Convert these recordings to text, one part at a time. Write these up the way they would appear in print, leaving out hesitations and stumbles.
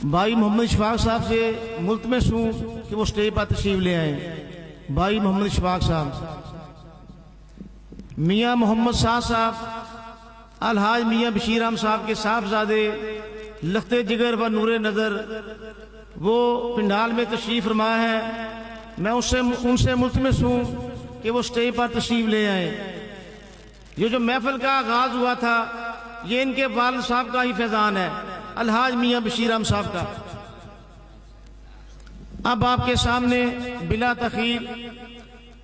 بھائی محمد اشفاق صاحب سے ملتمس ہوں کہ وہ سٹیج پر تشریف لے آئیں۔ بھائی محمد اشفاق صاحب، میاں محمد شاہ صاحب الحاج میاں بشیر احمد صاحب کے صاحبزادے لخت جگر و نور نظر، وہ پنڈال میں تشریف فرما ہے۔ میں ان سے ملتمس ہوں کہ وہ سٹیج پر تشریف لے آئیں۔ یہ جو محفل کا آغاز ہوا تھا یہ ان کے والد صاحب کا ہی فیضان ہے، الحاج میاں بشیر احمد صاحب کا۔ اب آپ کے سامنے بلا تاخیر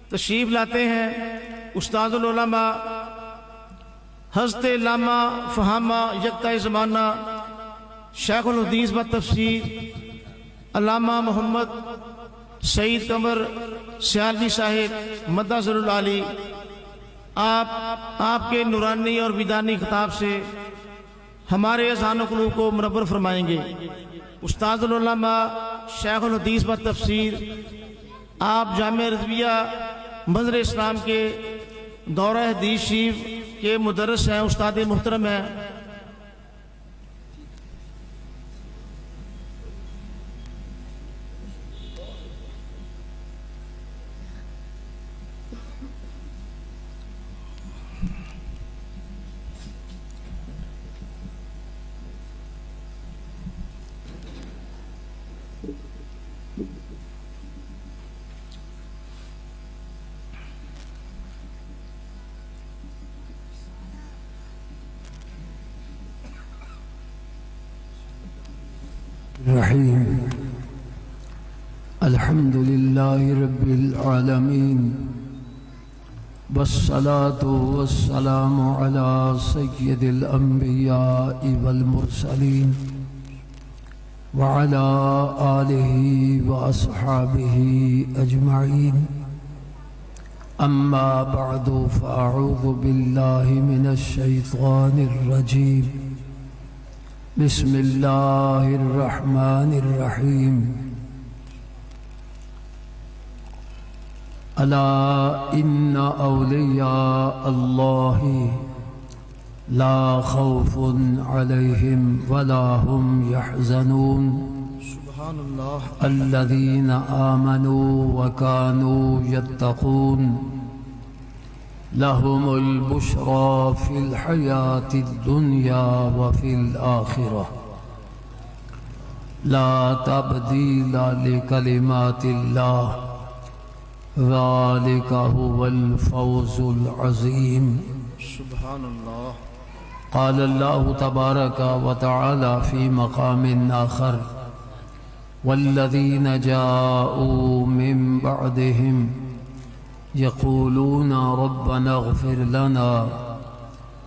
تشریف لاتے ہیں استاد العلماء حضرت علامہ فہامہ یکتا زمانہ شیخ الحدیث و تفسیر علامہ محمد سعید قمر سیالوی صاحب مدثر العالی، آپ کے نورانی اور ویدانی خطاب سے ہمارے اذہان و قلوب کو منور فرمائیں گے۔ استاد العلماء شیخ الحدیث و تفسیر، آپ جامعہ رضویہ منظر اسلام کے دورہ حدیث شریف کے مدرس ہیں، استاد محترم ہیں۔ الرحيم الحمد لله رب العالمين، والصلاة والسلام على سيد الأنبياء والمرسلين وعلى آله وأصحابه أجمعين. أما بعد، فأعوذ بالله من الشيطان الرجيم. بسم الله الرحمن الرحيم. ألا إن أولياء الله لا خوف عليهم ولا هم يحزنون. سبحان اللہ۔ الذين آمنوا وكانوا يتقون لهم البشرى في الحياة الدنيا وفي الآخرة لا تبديل لكلمات الله ذلك هو الفوز العظيم. سبحان اللہ۔ قال الله تبارك وتعالى في مقام آخر: والذين جاءوا من بعدهم يقولون ربنا اغفر لنا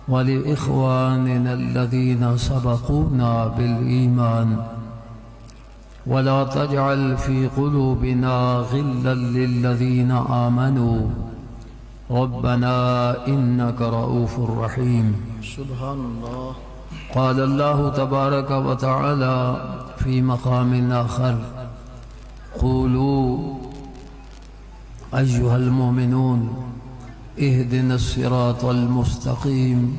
ولإخواننا الذين سبقونا بالإيمان ولا تجعل في قلوبنا غلا للذين آمنوا ربنا إنك رؤوف رحيم. سبحان اللہ۔ قال الله تبارك وتعالى في مقام آخر: قولوا أيها المؤمنون اهدنا الصراط المستقيم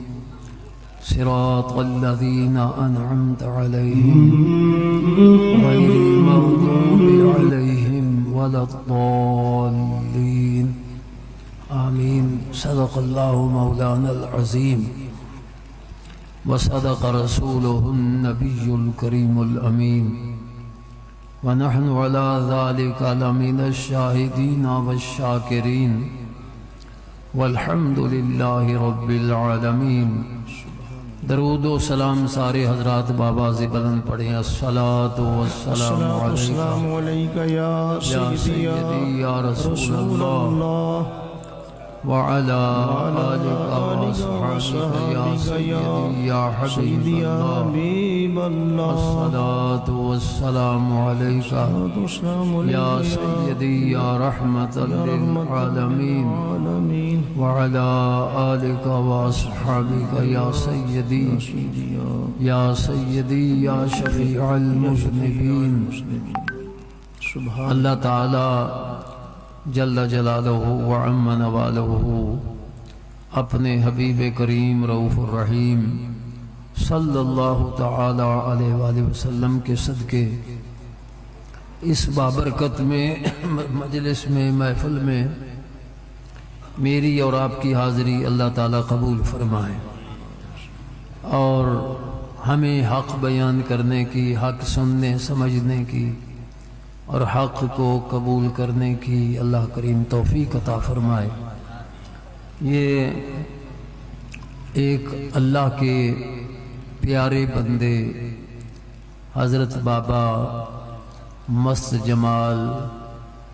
صراط الذين أنعمت عليهم غير المغضوب عليهم ولا الضالين. آمين. صدق الله مولانا العظيم وصدق رسوله النبي الكريم الأمين، ونحن على ذلك لمن الشاهدين والشاكرين، والحمد لله رب العالمين. درود و سلام سارے حضرات بابا بلند پڑھیں. الصلاة والسلام علیک یا سیدی یا رسول اللہ وعلى آلك وأصحابك يا سيدي يا حبيب الله. الصلاة والسلام عليك يا سيدي يا رحمة للعالمين وعلى آلك وأصحابك يا سيدي يا شفيع المذنبين. اللہ تعالی جل جلالہ وعم نوالہ اپنے حبیب کریم رؤوف الرحیم صلی اللہ تعالی علیہ وآلہ وسلم کے صدقے اس بابرکت میں مجلس میں محفل میں میری اور آپ کی حاضری اللہ تعالیٰ قبول فرمائے اور ہمیں حق بیان کرنے کی، حق سننے سمجھنے کی اور حق کو قبول کرنے کی اللہ کریم توفیق عطا فرمائے۔ یہ ایک اللہ کے پیارے بندے حضرت بابا مست جمال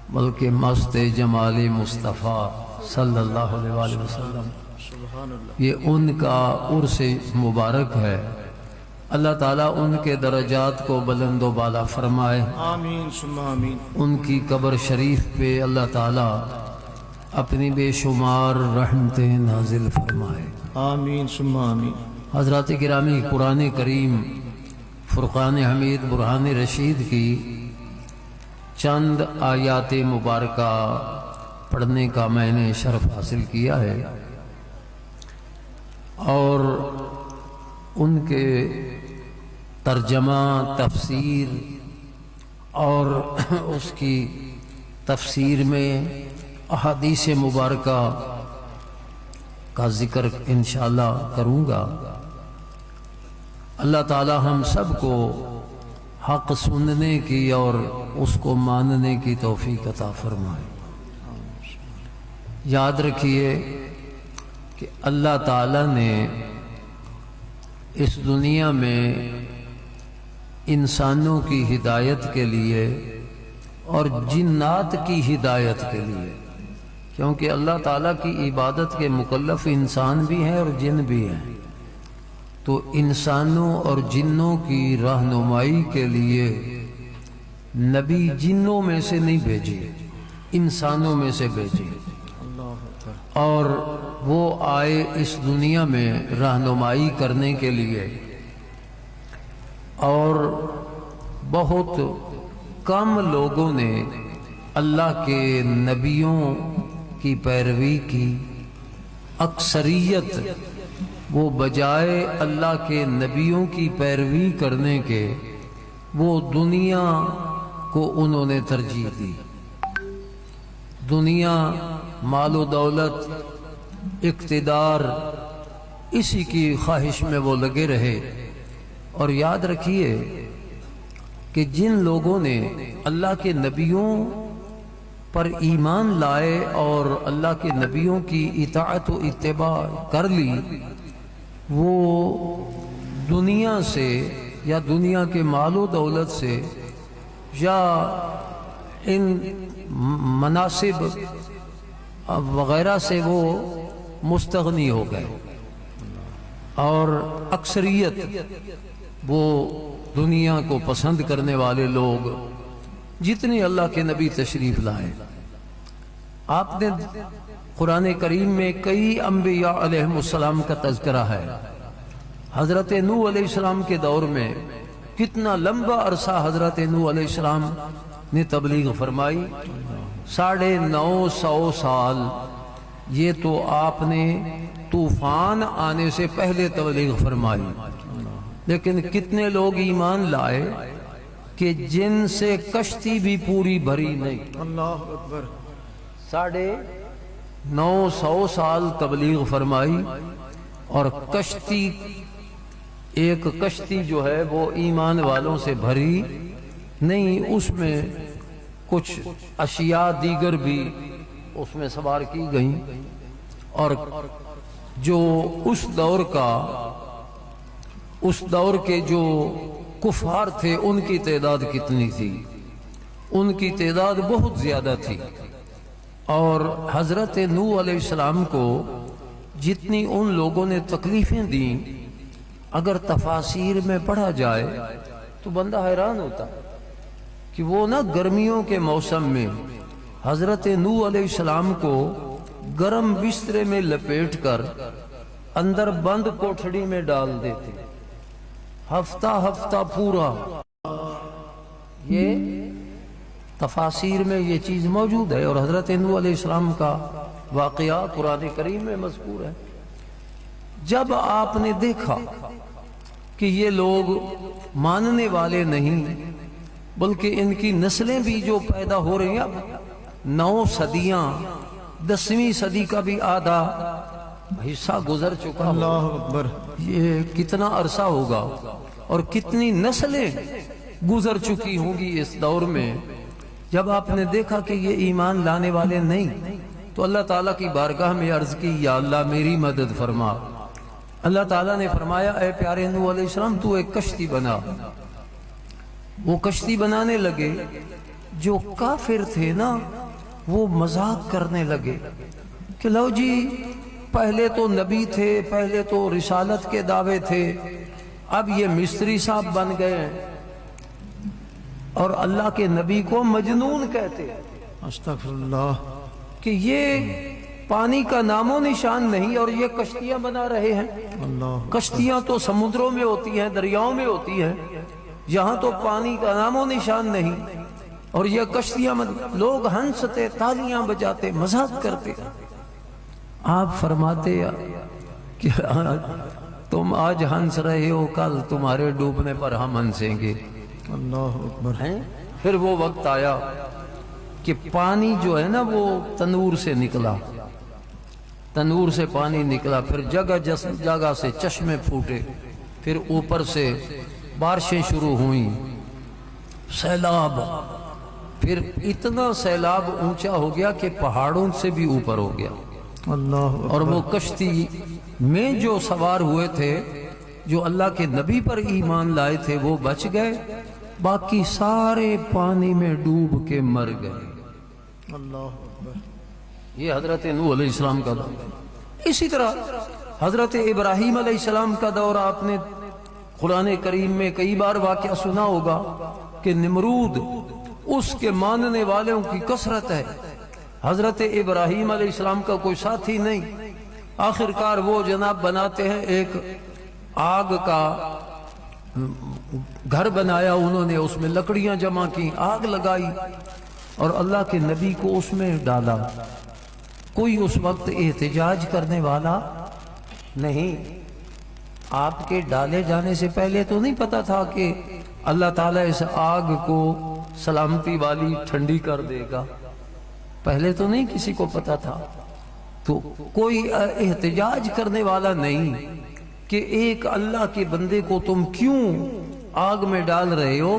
بلکہ مست جمال مصطفیٰ صلی اللہ علیہ وآلہ وسلم، یہ ان کا عرس مبارک ہے۔ اللہ تعالیٰ ان کے درجات کو بلند و بالا فرمائے، آمین ثم آمین۔ ان کی قبر شریف پہ اللہ تعالیٰ اپنی بے شمار رحمتیں نازل فرمائے، آمین ثم آمین۔ حضرات گرامی، قرآن کریم فرقان حمید برہان رشید کی چند آیات مبارکہ پڑھنے کا میں نے شرف حاصل کیا ہے اور ان کے ترجمہ، تفسیر اور اس کی تفسیر میں احادیث مبارکہ کا ذکر انشاءاللہ کروں گا۔ اللہ تعالی ہم سب کو حق سننے کی اور اس کو ماننے کی توفیق عطا فرمائے۔ یاد رکھیے کہ اللہ تعالی نے اس دنیا میں انسانوں کی ہدایت کے لیے اور جنات کی ہدایت کے لیے، کیونکہ اللہ تعالیٰ کی عبادت کے مکلف انسان بھی ہیں اور جن بھی ہیں، تو انسانوں اور جنوں کی رہنمائی کے لیے نبی جنوں میں سے نہیں بھیجے، انسانوں میں سے بھیجے، اور وہ آئے اس دنیا میں رہنمائی کرنے کے لیے، اور بہت کم لوگوں نے اللہ کے نبیوں کی پیروی کی۔ اکثریت وہ بجائے اللہ کے نبیوں کی پیروی کرنے کے وہ دنیا کو انہوں نے ترجیح دی۔ دنیا، مال و دولت، اقتدار، اسی کی خواہش میں وہ لگے رہے۔ اور یاد رکھیے کہ جن لوگوں نے اللہ کے نبیوں پر ایمان لائے اور اللہ کے نبیوں کی اطاعت و اتباع کر لی، وہ دنیا سے یا دنیا کے مال و دولت سے یا ان مناصب وغیرہ سے وہ مستغنی ہو گئے، اور اکثریت وہ دنیا کو پسند کرنے والے لوگ جتنے اللہ کے نبی تشریف لائے۔ آپ نے قرآن کریم میں کئی انبیاء علیہ السلام کا تذکرہ ہے۔ حضرت نوح علیہ السلام کے دور میں کتنا لمبا عرصہ حضرت نوح علیہ السلام نے تبلیغ فرمائی، 950 سال۔ یہ تو آپ نے طوفان آنے سے پہلے تبلیغ فرمائی، لیکن کتنے لوگ ایمان لائے کہ جن سے کشتی بھی پوری بھری نہیں۔ اللہ اکبر۔ 950 سال تبلیغ فرمائی، اور کشتی، ایک کشتی جو ہے وہ ایمان والوں سے بھری نہیں، اس میں کچھ اشیاء دیگر بھی اس میں سوار کی گئیں، اور جو اس دور کے جو کفار تھے ان کی تعداد کتنی تھی؟ ان کی تعداد بہت زیادہ تھی، اور حضرت نوح علیہ السلام کو جتنی ان لوگوں نے تکلیفیں دیں، اگر تفاسیر میں پڑھا جائے تو بندہ حیران ہوتا کہ وہ نا گرمیوں کے موسم میں حضرت نوح علیہ السلام کو گرم بسترے میں لپیٹ کر اندر بند کوٹھڑی میں ڈال دیتے، ہفتہ پورا۔ یہ تفاسیر میں یہ چیز موجود ہے، اور حضرت نوح علیہ السلام کا واقعہ قرآن کریم میں مذکور ہے۔ جب آپ نے دیکھا کہ یہ لوگ ماننے والے نہیں، بلکہ ان کی نسلیں بھی جو پیدا ہو رہی ہیں، اب 9 صدیاں، 10ویں صدی کا بھی آدھا حصہ گزر چکا اللہ ہو، اکبر. یہ کتنا عرصہ ہوگا اور کتنی نسلیں گزر چکی ہوں گی اس دور میں. جب آپ نے دیکھا کہ یہ ایمان لانے والے نہیں تو اللہ تعالیٰ کی بارگاہ میں عرض کی، یا اللہ میری مدد فرما. اللہ تعالیٰ نے فرمایا، اے پیارے نوح علیہ السلام تو ایک کشتی بنا. وہ کشتی بنانے لگے، جو کافر تھے نا وہ مذاق کرنے لگے کہ لو جی پہلے تو نبی تھے، پہلے تو رسالت کے دعوے تھے، اب یہ مستری صاحب بن گئے ہیں اور اللہ کے نبی کو مجنون کہتے ہیں استغفر اللہ. کہ یہ پانی کا نام و نشان نہیں اور یہ کشتیاں بنا رہے ہیں. اللہ کشتیاں تو سمندروں میں ہوتی ہیں، دریاؤں میں ہوتی ہیں، یہاں تو پانی کا نام و نشان نہیں اور یہ کشتیاں لوگ ہنستے، تالیاں بجاتے، مذاق کرتے. آپ فرماتے کہ تم آج ہنس رہے ہو، کل تمہارے ڈوبنے پر ہم ہنسیں گے. اللہ اکبر. پھر وہ وقت آیا کہ پانی جو ہے نا وہ تنور سے نکلا، تنور سے پانی نکلا، پھر جگہ جگہ سے چشمے پھوٹے، پھر اوپر سے بارشیں شروع ہوئیں، سیلاب، پھر اتنا سیلاب اونچا ہو گیا کہ پہاڑوں سے بھی اوپر ہو گیا. اللہ اور وہ کشتی میں جو سوار ہوئے تھے، جو اللہ کے نبی پر ایمان لائے تھے، وہ بچ گئے، باقی سارے پانی میں ڈوب کے مر گئے. اللہ اکبر. یہ حضرت نوح علیہ السلام کا دور. اسی طرح حضرت ابراہیم علیہ السلام کا دور آپ نے قرآن کریم میں کئی بار واقعہ سنا ہوگا کہ نمرود، اس کے ماننے والوں کی کثرت ہے، حضرت ابراہیم علیہ السلام کا کوئی ساتھی نہیں. آخر کار وہ جناب بناتے ہیں، ایک آگ کا گھر بنایا انہوں نے، اس میں لکڑیاں جمع کی، آگ لگائی اور اللہ کے نبی کو اس میں ڈالا. کوئی اس وقت احتجاج کرنے والا نہیں. آپ کے ڈالے جانے سے پہلے تو نہیں پتا تھا کہ اللہ تعالیٰ اس آگ کو سلامتی والی ٹھنڈی کر دے گا، پہلے تو نہیں کسی کو پتا تھا. تو کوئی احتجاج کرنے والا نہیں کہ ایک اللہ کے بندے کو تم کیوں آگ میں ڈال رہے ہو،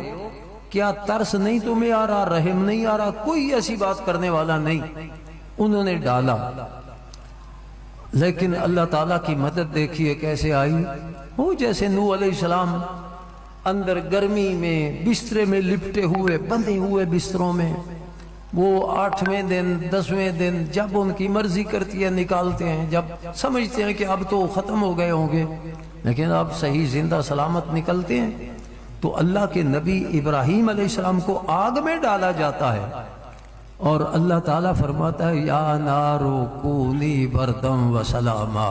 کیا ترس نہیں تمہیں آ رہا، رحم نہیں آ رہا، کوئی ایسی بات کرنے والا نہیں. انہوں نے ڈالا، لیکن اللہ تعالیٰ کی مدد دیکھیے کیسے آئی. وہ جیسے نوح علیہ السلام اندر گرمی میں بسترے میں لپٹے ہوئے، بندھے ہوئے بستروں میں، وہ 8ویں دن 10ویں دن جب ان کی مرضی کرتی ہے نکالتے ہیں، جب سمجھتے ہیں کہ اب تو ختم ہو گئے ہوں گے، لیکن اب صحیح زندہ سلامت نکلتے ہیں. تو اللہ کے نبی ابراہیم علیہ السلام کو آگ میں ڈالا جاتا ہے اور اللہ تعالیٰ فرماتا ہے، یا نارو کونی بردم و سلاما،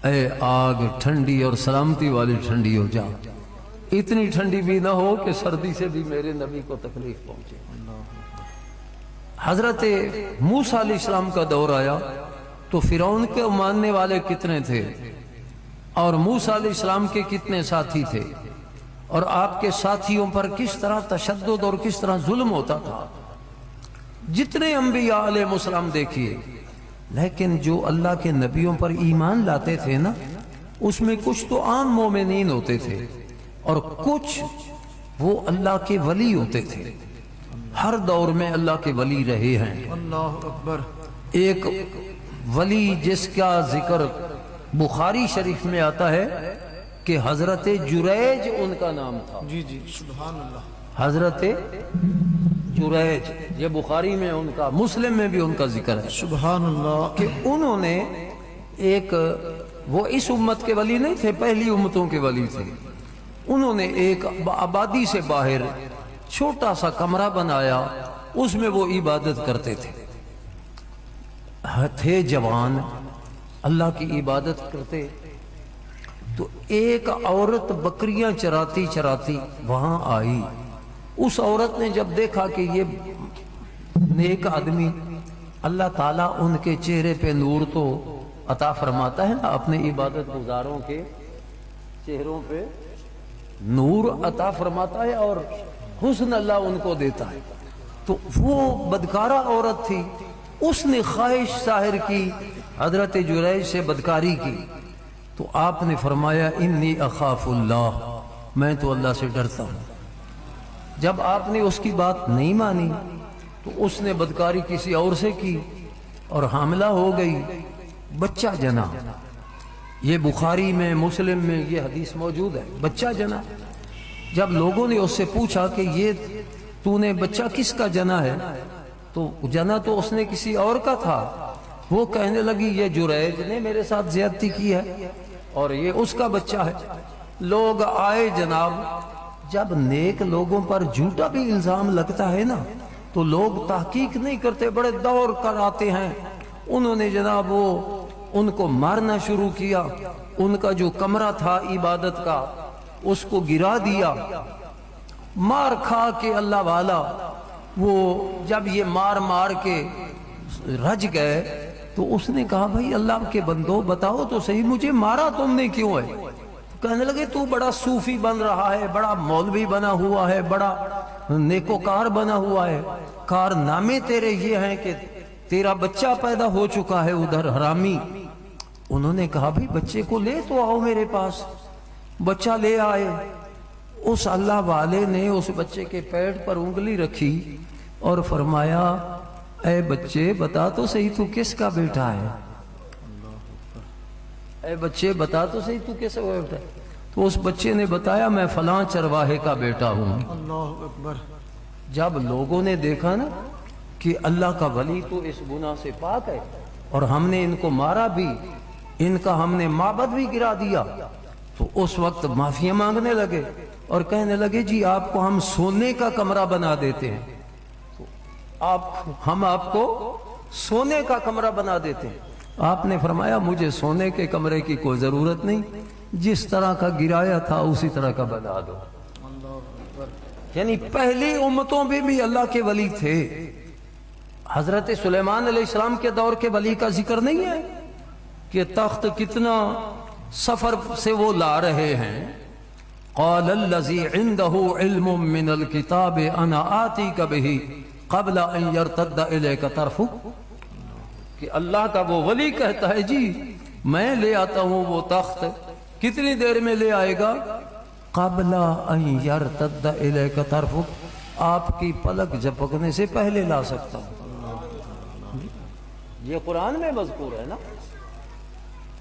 اے آگ ٹھنڈی اور سلامتی والی ٹھنڈی ہو جا، اتنی ٹھنڈی بھی نہ ہو کہ سردی سے بھی میرے نبی کو تکلیف پہنچے. حضرت موسیٰ علیہ السلام کا دور آیا تو فرعون کے ماننے والے کتنے تھے اور موسیٰ علیہ السلام کے کتنے ساتھی تھے، اور آپ کے ساتھیوں پر کس طرح تشدد اور کس طرح ظلم ہوتا تھا. جتنے انبیاء علیہ السلام دیکھیے، لیکن جو اللہ کے نبیوں پر ایمان لاتے تھے نا، اس میں کچھ تو عام مومنین ہوتے تھے اور کچھ وہ اللہ کے ولی ہوتے تھے. ہر دور میں اللہ کے ولی رہے ہیں. اللہ اکبر. ایک ولی جس کا ذکر بخاری شریف میں آتا ہے کہ حضرت جریج ان کا نام تھا. جی جی سبحان اللہ. حضرت جریج، یہ بخاری میں ان کا، مسلم میں بھی ان کا ذکر ہے. سبحان اللہ. کہ انہوں نے ایک، وہ اس امت کے ولی نہیں تھے، پہلی امتوں کے ولی تھے. انہوں نے ایک آبادی سے باہر چھوٹا سا کمرہ بنایا، اس میں وہ عبادت کرتے تھے. تھے جوان، اللہ کی عبادت کرتے. تو ایک عورت بکریاں چراتی چراتی وہاں آئی. اس عورت نے جب دیکھا کہ یہ نیک آدمی، اللہ تعالیٰ ان کے چہرے پہ نور تو عطا فرماتا ہے نا اپنے عبادت گزاروں کے، چہروں پہ نور عطا فرماتا ہے اور حسن اللہ ان کو دیتا ہے. تو وہ بدکارہ عورت تھی, اس نے خواہش ظاہر کی حضرت جریج سے بدکاری کی. تو آپ نے فرمایا انی اخاف اللہ, میں تو اللہ سے ڈرتا ہوں. جب آپ نے اس کی بات نہیں مانی تو اس نے بدکاری کسی اور سے کی اور حاملہ ہو گئی, بچہ جنا. یہ بخاری میں مسلم میں یہ حدیث موجود ہے, بچہ جنا. جب لوگوں نے اس سے پوچھا کہ یہ تو نے بچہ کس کا جنا ہے, تو جنا تو اس نے کسی اور کا تھا. وہ کہنے لگی یہ جریج نے میرے ساتھ زیادتی کی ہے اور یہ اس کا بچہ ہے. لوگ آئے جناب. جب نیک لوگوں پر جھوٹا بھی الزام لگتا ہے نا تو لوگ تحقیق نہیں کرتے, بڑے دور کر آتے ہیں. انہوں نے جناب وہ ان کو مارنا شروع کیا. ان کا جو کمرہ تھا عبادت کا اس کو گرا دیا. مار کھا کے اللہ والا وہ جب یہ مار مار کے رج گئے تو اس نے کہا بھائی اللہ کے بندو بتاؤ تو صحیح مجھے مارا تم نے کیوں ہے. کہنے لگے تو بڑا صوفی بن رہا ہے, بڑا مولوی بنا ہوا ہے, بڑا نیکوکار بنا ہوا ہے, کارنامے تیرے یہ ہیں کہ تیرا بچہ پیدا ہو چکا ہے ادھر حرامی. انہوں نے کہا بھائی بچے کو لے تو آؤ میرے پاس. بچہ لے آئے. اس اللہ والے نے اس بچے کے پیٹ پر انگلی رکھی اور فرمایا اے بچے بتا تو صحیح تو کس کا بیٹا ہے, اے بچے بتا تو صحیح تو کس کا بیٹا ہے. تو اس بچے نے بتایا میں فلاں چرواہے کا بیٹا ہوں. اللہ اکبر. جب لوگوں نے دیکھا نا کہ اللہ کا ولی تو اس گناہ سے پاک ہے اور ہم نے ان کو مارا بھی, ان کا ہم نے معبد بھی گرا دیا, تو اس وقت معافیاں مانگنے لگے اور کہنے لگے جی آپ کو ہم سونے کا کمرہ بنا دیتے ہیں, ہم آپ کو سونے کا کمرہ بنا دیتے ہیں. آپ نے فرمایا مجھے سونے کے کمرے کی کوئی ضرورت نہیں, جس طرح کا گرایا تھا اسی طرح کا بنا دو. یعنی پہلی امتوں میں بھی اللہ کے ولی تھے. حضرت سلیمان علیہ السلام کے دور کے ولی کا ذکر نہیں ہے کہ تخت کتنا سفر سے وہ لا رہے ہیں. قال الذی عنده علم من الكتاب انا آتیک بہ قبل ان یرتد الیک طرفک, کہ اللہ کا وہ ولی کہتا ہے جی میں لے آتا ہوں وہ تخت, کتنی دیر میں لے آئے گا, قبل ان یرتد الیک طرفک, آپ کی پلک جھپکنے سے پہلے لا سکتا ہوں. یہ قرآن میں مذکور ہے نا.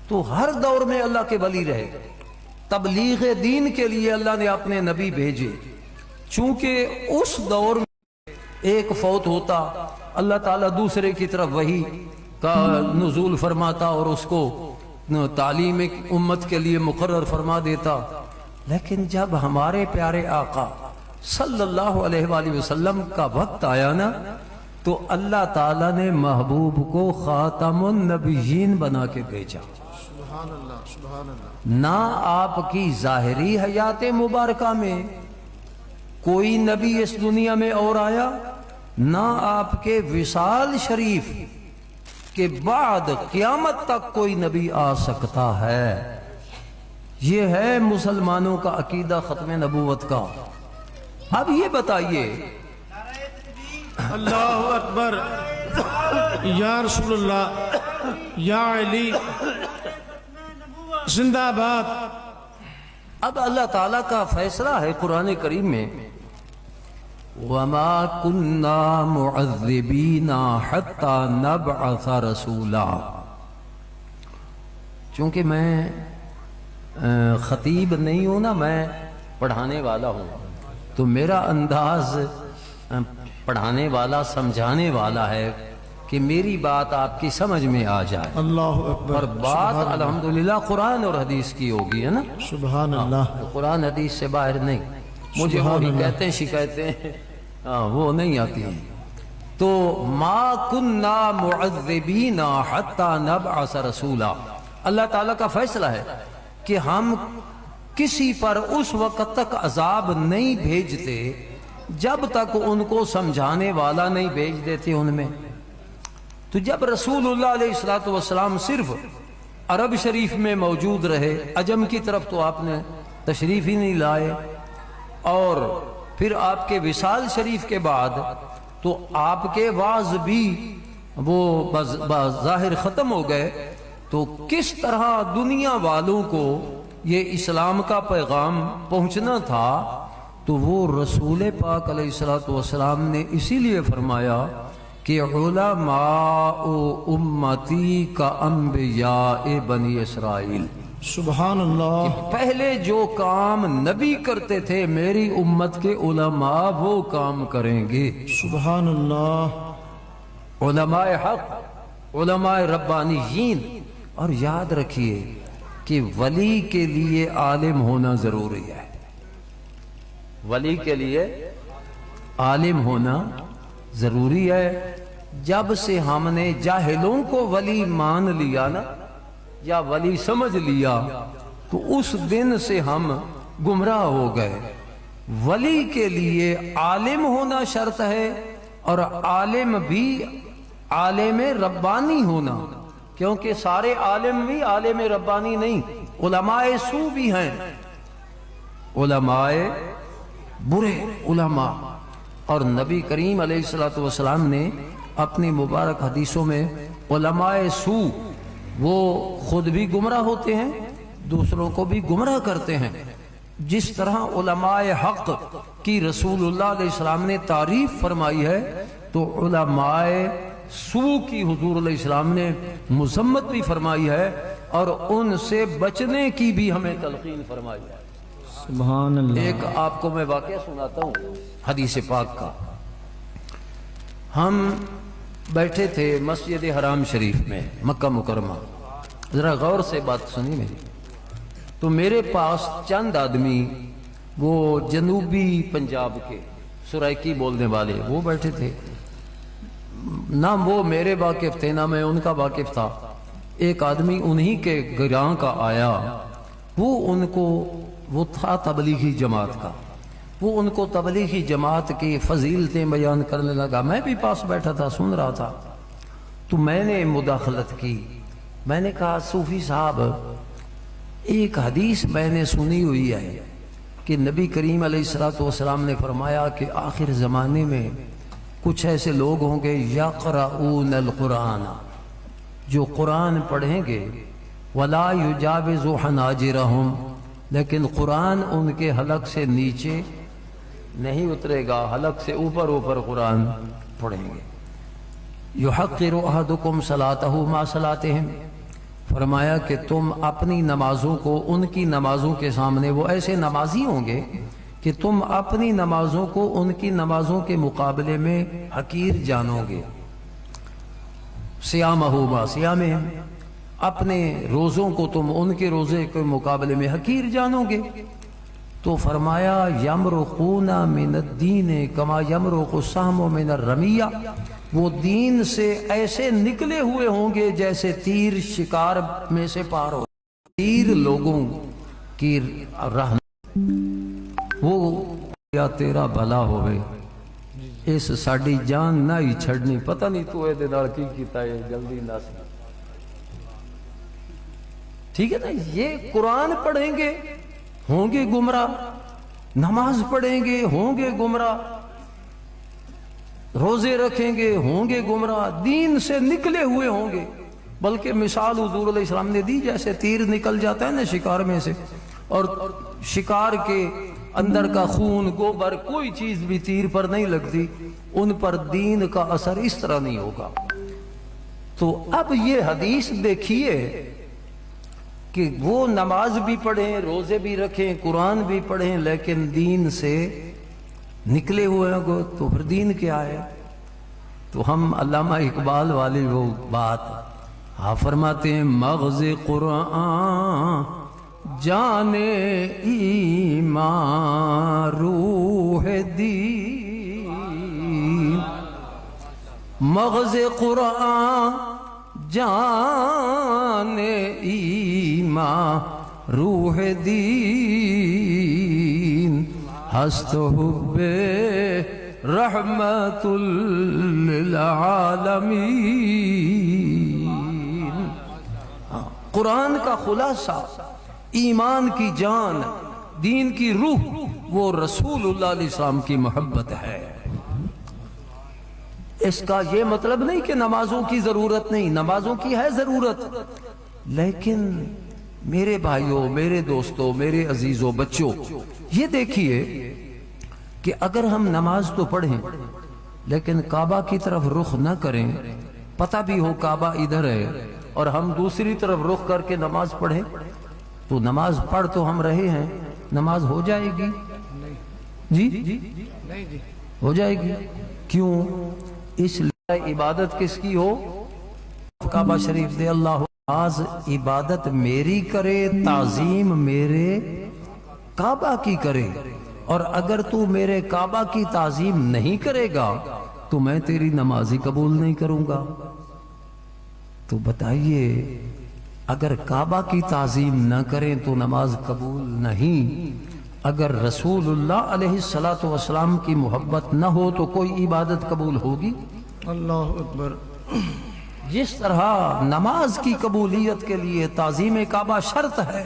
تو ہر دور میں اللہ کے ولی رہے. تبلیغ دین کے لیے اللہ نے اپنے نبی بھیجے. چونکہ اس دور میں ایک فوت ہوتا اللہ تعالیٰ دوسرے کی طرف وحی کا نزول فرماتا اور اس کو تعلیم امت کے لیے مقرر فرما دیتا. لیکن جب ہمارے پیارے آقا صلی اللہ علیہ وآلہ وسلم کا وقت آیا نا تو اللہ تعالیٰ نے محبوب کو خاتم النبیین بنا کے بھیجا. سبحان اللہ سبحان اللہ. نہ آپ کی ظاہری حیات مبارکہ میں کوئی نبی اس دنیا میں اور آیا, نہ آپ کے وصال شریف کے بعد قیامت تک کوئی نبی آ سکتا ہے. یہ ہے مسلمانوں کا عقیدہ ختم نبوت کا. اب یہ بتائیے اللہ اکبر, یا رسول اللہ, یا علی, زندہ باد. اب اللہ تعالیٰ کا فیصلہ ہے قرآن کریم میں وَمَا كُنَّا مُعَذِّبِينَ حَتَّى نَبْعَثَ رَسُولًا. چونکہ میں خطیب نہیں ہوں نا, میں پڑھانے والا ہوں, تو میرا انداز پڑھانے والا سمجھانے والا ہے کہ میری بات آپ کی سمجھ میں آ جائے. اللہ اکبر. اور بات الحمدللہ قرآن اور حدیث کی ہوگی, ہے نا. سبحان اللہ. قرآن حدیث سے باہر نہیں. مجھے وہی کہتے ہیں شکایتیں وہ نہیں آتی ہیں. تو ما کننا معذبین حتی نبعث رسولا, اللہ تعالیٰ کا فیصلہ ہے کہ ہم کسی پر اس وقت تک عذاب نہیں بھیجتے جب تک ان کو سمجھانے والا نہیں بھیج دیتے ان میں. تو جب رسول اللہ علیہ السلام صرف عرب شریف میں موجود رہے, عجم کی طرف تو آپ نے تشریف ہی نہیں لائے، اور پھر آپ کے وصال شریف کے بعد تو آپ کے واعظ بھی وہ بظاہر ختم ہو گئے، تو کس طرح دنیا والوں کو یہ اسلام کا پیغام پہنچنا تھا؟ تو وہ رسول پاک علیہ الصلوۃ والسلام نے اسی لیے فرمایا کہ علماء امتی کا انبیاء بنی اسرائیل، سبحان اللہ، پہلے جو کام نبی کرتے تھے میری امت کے علماء وہ کام کریں گے۔ سبحان اللہ، علماء حق، علماء ربانیین۔ اور یاد رکھیے کہ ولی کے لیے عالم ہونا ضروری ہے، ولی کے لیے عالم ہونا ضروری ہے۔ جب سے ہم نے جاہلوں کو ولی مان لیا نا، یا ولی سمجھ لیا، تو اس دن سے ہم گمراہ ہو گئے۔ ولی کے لیے عالم ہونا شرط ہے، اور عالم بھی عالم ربانی ہونا، کیونکہ سارے عالم بھی عالم ربانی نہیں، علماء سو بھی ہیں، علماء برے علماء۔ اور نبی کریم علیہ الصلوۃ والسلام نے اپنی مبارک حدیثوں میں علماء سو، وہ خود بھی گمراہ ہوتے ہیں، دوسروں کو بھی گمراہ کرتے ہیں، جس طرح علماء حق کی رسول اللہ علیہ السلام نے تعریف فرمائی ہے، تو علماء سو کی حضور علیہ السلام نے مذمت بھی فرمائی ہے، اور ان سے بچنے کی بھی ہمیں تلقین فرمائی ہے۔ سبحان اللہ۔ ایک آپ کو میں واقعہ سناتا ہوں حدیث پاک کا۔ ہم بیٹھے تھے مسجد حرام شریف میں مکہ مکرمہ، ذرا غور سے بات سنی میری۔ تو میرے پاس چند آدمی وہ جنوبی پنجاب کے سرائکی بولنے والے وہ بیٹھے تھے، نہ وہ میرے واقف تھے نہ میں ان کا واقف تھا۔ ایک آدمی انہی کے گراں کا آیا، وہ تھا تبلیغی جماعت کا، وہ ان کو تبلیغی جماعت کی فضیلتیں بیان کرنے لگا۔ میں بھی پاس بیٹھا تھا، سن رہا تھا، تو میں نے مداخلت کی۔ میں نے کہا صوفی صاحب، ایک حدیث میں نے سنی ہوئی ہے کہ نبی کریم علیہ الصلوۃ والسلام نے فرمایا کہ آخر زمانے میں کچھ ایسے لوگ ہوں گے یقرؤون القرآن، جو قرآن پڑھیں گے، ولا یجاوز حناجرہم، لیکن قرآن ان کے حلق سے نیچے نہیں اترے گا، حلق سے اوپر اوپر قرآن پڑھیں گے۔ یحقر احدکم صلاتہ ما صلاتہم، فرمایا کہ تم اپنی نمازوں کو ان کی نمازوں کے سامنے، وہ ایسے نمازی ہوں گے کہ تم اپنی نمازوں کو ان کی نمازوں کے مقابلے میں حقیر جانو گے۔ صیامہ ما صیامہم، اپنے روزوں کو تم ان کے روزے کے مقابلے میں حقیر جانو گے۔ تو فرمایا یمرقون من الدین کما یمرق السہم من الرمیہ، وہ دین سے ایسے نکلے ہوئے ہوں گے جیسے تیر شکار میں سے پار ہو۔ تیر لوگوں کی راہ، وہ یا تیرا بھلا ہوئے، اس ساڑی جان نہ ہی چھڑنی، پتہ نہیں تو اے دے نال کی کیتا ہے، جلدی نہ سی۔ ٹھیک ہے نا، یہ قرآن پڑھیں گے ہوں گے گمراہ، نماز پڑھیں گے ہوں گے گمراہ، روزے رکھیں گے ہوں گے گمراہ، دین سے نکلے ہوئے ہوں گے۔ بلکہ مثال حضور علیہ السلام نے دی، جیسے تیر نکل جاتا ہے نا شکار میں سے، اور شکار کے اندر کا خون گوبر کوئی چیز بھی تیر پر نہیں لگتی، ان پر دین کا اثر اس طرح نہیں ہوگا۔ تو اب یہ حدیث دیکھیے کہ وہ نماز بھی پڑھیں، روزے بھی رکھیں، قرآن بھی پڑھیں، لیکن دین سے نکلے ہوئے ہیں، تو پھر دین کیا ہے؟ تو ہم علامہ اقبال والی وہ بات فرماتے ہیں، مغز قرآن جانے ایمان روح دین، مغز قرآن جان ایمان روح دین، ہست حب رحمت للعالمین۔ قرآن کا خلاصہ، ایمان کی جان، دین کی روح وہ رسول اللہ علیہ السلام کی محبت ہے۔ اس کا یہ مطلب نہیں کہ نمازوں کی ضرورت نہیں، نمازوں کی ہے ضرورت، لیکن میرے بھائیوں، میرے دوستوں، میرے عزیزوں، بچوں، یہ دیکھیے کہ اگر ہم نماز تو پڑھیں لیکن کعبہ کی طرف رخ نہ کریں، پتہ بھی ہو کعبہ ادھر ہے اور ہم دوسری طرف رخ کر کے نماز پڑھیں تو نماز پڑھ تو ہم رہے ہیں، نماز ہو جائے گی؟ جی ہو جائے گی۔ کیوں؟ اس لیے عبادت کس کی ہو؟ کعبہ شریف دے اللہ نماز عبادت میری کرے، تعظیم میرے کعبہ کی کرے، اور اگر تو میرے کعبہ کی تعظیم نہیں کرے گا تو میں تیری نماز ہی قبول نہیں کروں گا۔ تو بتائیے اگر کعبہ کی تعظیم نہ کریں تو نماز قبول نہیں، اگر رسول اللہ علیہ السلام کی محبت نہ ہو تو کوئی عبادت قبول ہوگی؟ اللہ اکبر۔ جس طرح نماز کی قبولیت کے لیے تعظیم کعبہ شرط ہے،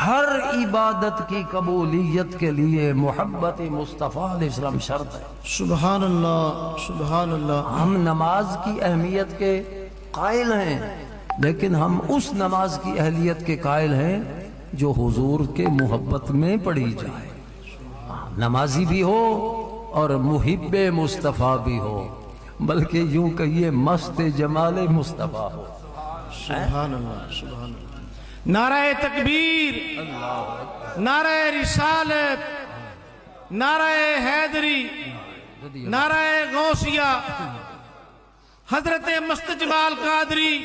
ہر عبادت کی قبولیت کے لیے محبت مصطفیٰ علیہ السلام شرط ہے۔ سبحان اللہ، سبحان اللہ۔ ہم نماز کی اہمیت کے قائل ہیں، لیکن ہم اس نماز کی اہلیت کے قائل ہیں جو حضور کے محبت میں پڑھی جائے، نمازی بھی ہو اور محب مصطفیٰ بھی ہو، بلکہ یوں کہیے مست جمال مصطفیٰ ہو۔ سبحان اللہ، سبحان اللہ۔ نعرہ تکبیر، نعرہ رسالت، نعرہ حیدری، نعرہ غوثیہ، حضرت مست جمال قادری،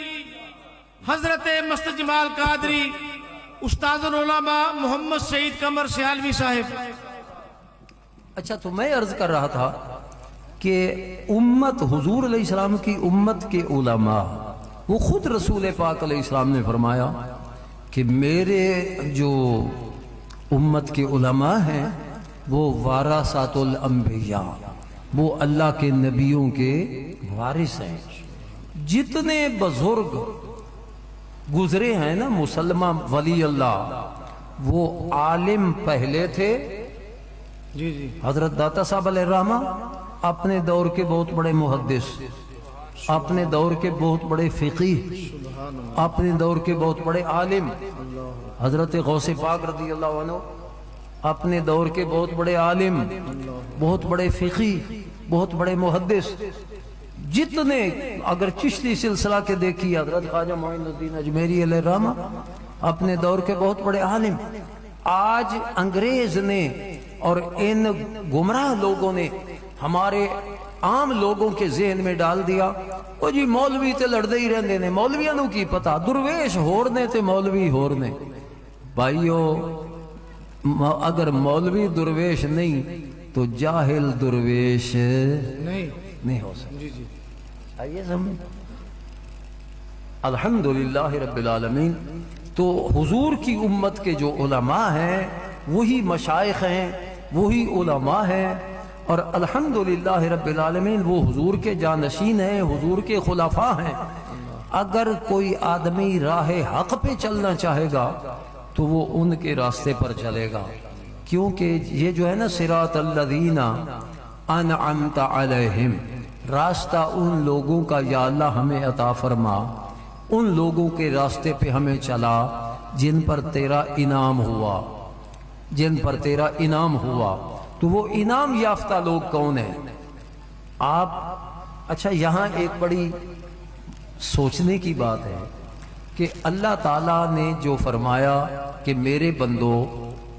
حضرت مست جمال قادری، استاد العلماء محمد سعید قمر سیالوی صاحب۔ اچھا، تو میں عرض کر رہا تھا کہ امت حضور علیہ السلام کی امت کے علماء، وہ خود رسول پاک علیہ السلام نے فرمایا کہ میرے جو امت کے علماء ہیں وہ وارثات الانبیاء، وہ اللہ کے نبیوں کے وارث ہیں۔ جتنے بزرگ گزرے ہیں نا، مسلمہ ولی اللہ، وہ عالم پہلے تھے۔ جی جی۔ حضرت داتا صاحب علیہ الرحمہ اپنے دور کے بہت بڑے محدث، اپنے دور کے بہت بڑے فقیہ، اپنے دور کے بہت بڑے عالم۔ حضرت غوث پاک رضی اللہ عنہ اپنے دور کے بہت بڑے عالم، بہت بڑے فقیہ، بہت بڑے محدث۔ جتنے اگر چشتی سلسلہ کے دیکھیے، حضرت خواجہ معین الدین اجمیری علیہ الرحمہ اپنے دور کے بہت بڑے عالم۔ آج انگریز نے اور ان گمراہ لوگوں نے ہمارے عام لوگوں کے ذہن میں ڈال دیا، وہ جی مولوی تے لڑدے ہی رہندے نے، مولویاں نو کی پتا، درویش ہورنے تے مولوی ہورنے۔ بھائیو، اگر مولوی درویش نہیں تو جاہل درویش نہیں ہو سکتا۔ آئیے سمجھ۔ الحمدللہ رب العالمین۔ تو حضور کی امت کے جو علماء ہیں وہی مشائخ ہیں، وہی علماء ہیں، اور الحمدللہ رب العالمین وہ حضور کے جانشین ہیں، حضور کے خلفاء ہیں۔ اگر کوئی آدمی راہ حق پہ چلنا چاہے گا تو وہ ان کے راستے پر چلے گا، کیونکہ یہ جو ہے نا صراط الذین انعمت علیہم، راستہ ان لوگوں کا یا اللہ ہمیں عطا فرما، ان لوگوں کے راستے پہ ہمیں چلا جن پر تیرا انعام ہوا، جن پر تیرا انعام ہوا۔ تو وہ انعام یافتہ لوگ کون ہیں؟ آپ اچھا، یہاں ایک بڑی سوچنے کی بات ہے کہ اللہ تعالیٰ نے جو فرمایا کہ میرے بندو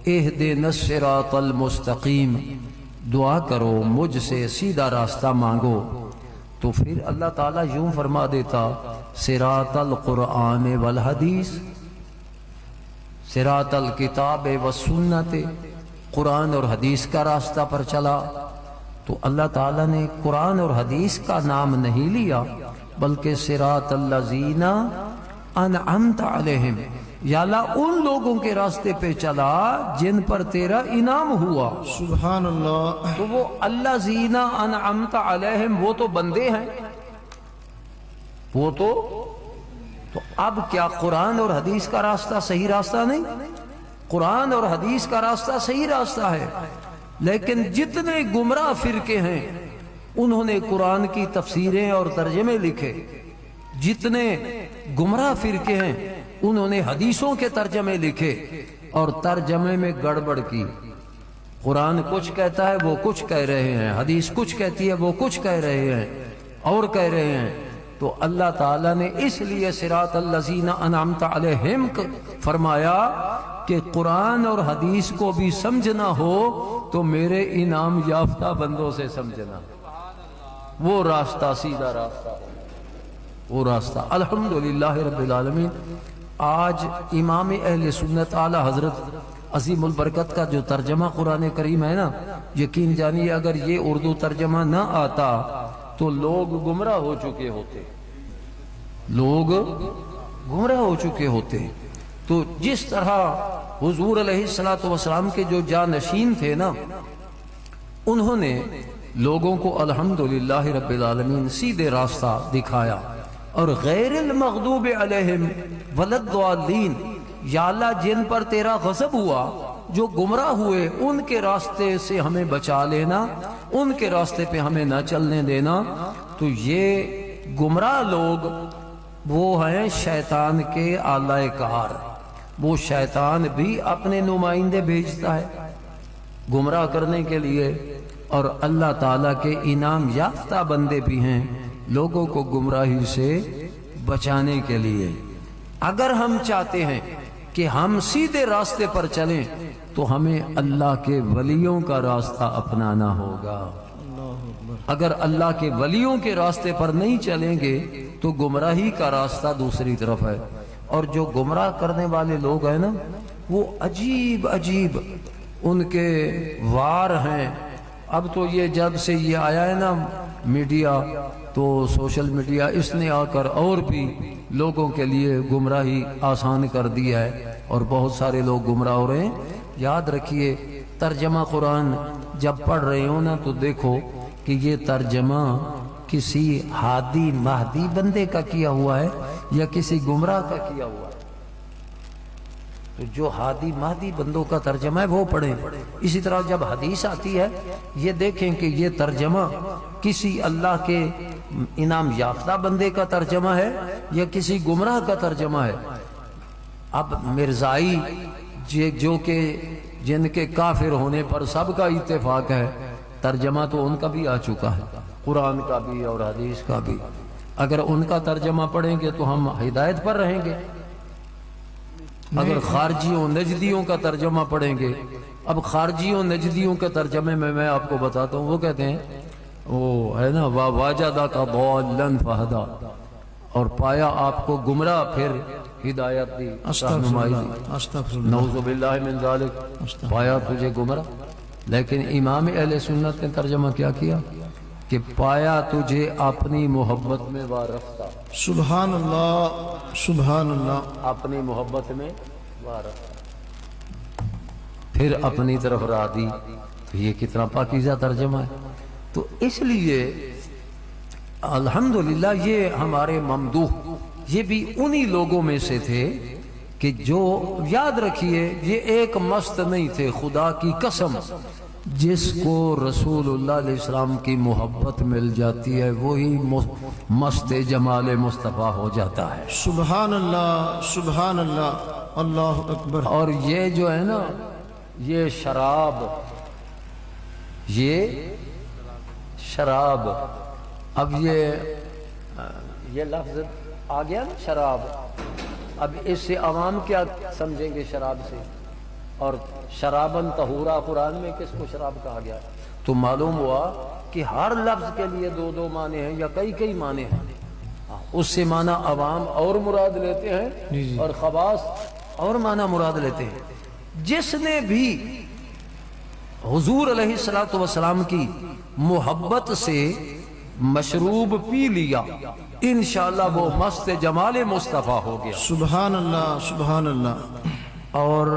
اہدنا الصراط المستقیم، دعا کرو مجھ سے سیدھا راستہ مانگو، تو پھر اللہ تعالیٰ یوں فرما دیتا صراط القرآن والحدیث، صراط الکتاب والسنت، قرآن اور حدیث کا راستہ پر چلا۔ تو اللہ تعالیٰ نے قرآن اور حدیث کا نام نہیں لیا بلکہ صراط الذین انعمت علیہم، یا اللہ ان لوگوں کے راستے پہ چلا جن پر تیرا انعام ہوا۔ سبحان اللہ۔ تو وہ الذین انعمت علیہم وہ تو بندے ہیں، وہ تو اب کیا قرآن اور حدیث کا راستہ صحیح راستہ نہیں؟ قرآن اور حدیث کا راستہ صحیح راستہ ہے، لیکن جتنے گمراہ فرقے ہیں انہوں نے قرآن کی تفسیریں اور ترجمے لکھے، جتنے گمراہ فرقے ہیں انہوں نے حدیثوں کے ترجمے لکھے اور ترجمے میں گڑبڑ کی۔ قرآن کچھ کہتا ہے وہ کچھ کہہ رہے ہیں، حدیث کچھ کہتی ہے وہ کچھ کہہ رہے ہیں اور کہہ رہے ہیں۔ تو اللہ تعالیٰ نے اس لیے صراط الذین انعمت علیہم فرمایا کہ قرآن اور حدیث کو بھی سمجھنا ہو تو میرے انعام یافتہ بندوں سے سمجھنا، وہ راستہ سیدھا راستہ، وہ راستہ۔ الحمدللہ رب العالمین، آج امام اہل سنت اعلی حضرت عظیم البرکت کا جو ترجمہ قرآن کریم ہے نا، یقین جانیے اگر یہ اردو ترجمہ نہ آتا تو لوگ گمراہ ہو چکے ہوتے، لوگ گمراہ ہو چکے ہوتے۔ تو جس طرح حضور علیہ السلام کے جو جانشین تھے نا، انہوں نے لوگوں کو الحمدللہ رب العالمین سیدھے راستہ دکھایا، اور غیر المغضوب علیہم وللضالین، یا اللہ جن پر تیرا غضب ہوا، جو گمراہ ہوئے، ان کے راستے سے ہمیں بچا لینا، ان کے راستے پہ ہمیں نہ چلنے دینا۔ تو یہ گمراہ لوگ وہ ہیں شیطان کے آلہ کار، وہ شیطان بھی اپنے نمائندے بھیجتا ہے گمراہ کرنے کے لیے، اور اللہ تعالیٰ کے انعام یافتہ بندے بھی ہیں لوگوں کو گمراہی سے بچانے کے لیے۔ اگر ہم چاہتے ہیں کہ ہم سیدھے راستے پر چلیں تو ہمیں اللہ کے ولیوں کا راستہ اپنانا ہوگا۔ اگر اللہ کے ولیوں کے راستے پر نہیں چلیں گے تو گمراہی کا راستہ دوسری طرف ہے۔ اور جو گمراہ کرنے والے لوگ ہیں نا، وہ عجیب عجیب ان کے وار ہیں۔ اب تو یہ جب سے یہ آیا ہے نا میڈیا، تو سوشل میڈیا، اس نے آ کر اور بھی لوگوں کے لیے گمراہی آسان کر دی ہے، اور بہت سارے لوگ گمراہ ہو رہے ہیں۔ یاد رکھیے، ترجمہ قرآن جب پڑھ رہے ہو نا تو دیکھو کہ یہ ترجمہ کسی ہادی مہدی بندے کا کیا ہوا ہے یا کسی گمراہ کا کیا ہوا ہے۔ تو جو ہادی مہدی بندوں کا ترجمہ ہے وہ پڑھیں۔ اسی طرح جب حدیث آتی ہے یہ دیکھیں کہ یہ ترجمہ کسی اللہ کے انعام یافتہ بندے کا ترجمہ ہے یا کسی گمراہ کا ترجمہ ہے۔ اب مرزائی جو کہ جن کے کافر ہونے پر سب کا اتفاق ہے، ترجمہ تو ان کا بھی آ چکا ہے، قرآن کا بھی اور حدیث کا بھی۔ اگر ان کا ترجمہ پڑھیں گے تو ہم ہدایت پر رہیں گے۔ اگر خارجیوں نجدیوں کا ترجمہ پڑھیں گے، اب خارجیوں نجدیوں کے ترجمے میں آپ کو بتاتا ہوں، وہ کہتے ہیں وہ ہے نا وَوَجَدَكَ ضَالًّا فَهَدَىٰ، اور پایا آپ کو گمراہ پھر ہدایت دی، رہنمائی دی۔ نعوذ باللہ من ذالک، پایا تجھے گمراہ۔ لیکن امام اہل سنت نے ترجمہ کیا کیا کہ پایا تجھے اپنی محبت میں وارفتہ۔ سبحان اللہ، سبحان اللہ۔ اپنی محبت میں وارفتہ، پھر اپنی طرف راہ دی۔ تو یہ کتنا پاکیزہ ترجمہ ہے۔ تو اس لیے الحمدللہ یہ ہمارے ممدوح، یہ بھی انہی لوگوں میں سے تھے کہ جو، یاد رکھیے، یہ ایک مست نہیں تھے، خدا کی قسم، جس کو رسول اللہ علیہ السلام کی محبت مل جاتی ہے وہی مست جمال مصطفیٰ ہو جاتا ہے۔ سبحان اللہ، سبحان اللہ، اللہ اکبر۔ اور یہ جو ہے نا، یہ شراب، یہ شراب، اب یہ لفظ آ گیا نا شراب، اب اس سے عوام کیا سمجھیں گے شراب سے؟ اور شرابن طہورا قرآن میں کس کو شراب کہا گیا؟ تو معلوم ہوا کہ ہر لفظ کے لیے دو دو معنی ہیں یا کئی معنی ہیں۔ اس سے معنی عوام اور مراد لیتے ہیں اور خواص اور معنی مراد لیتے ہیں۔ جس نے بھی حضور علیہ السلام کی محبت سے مشروب پی لیا، انشاءاللہ وہ مست جمال مصطفیٰ ہو گیا۔ سبحان اللہ، سبحان اللہ۔ اور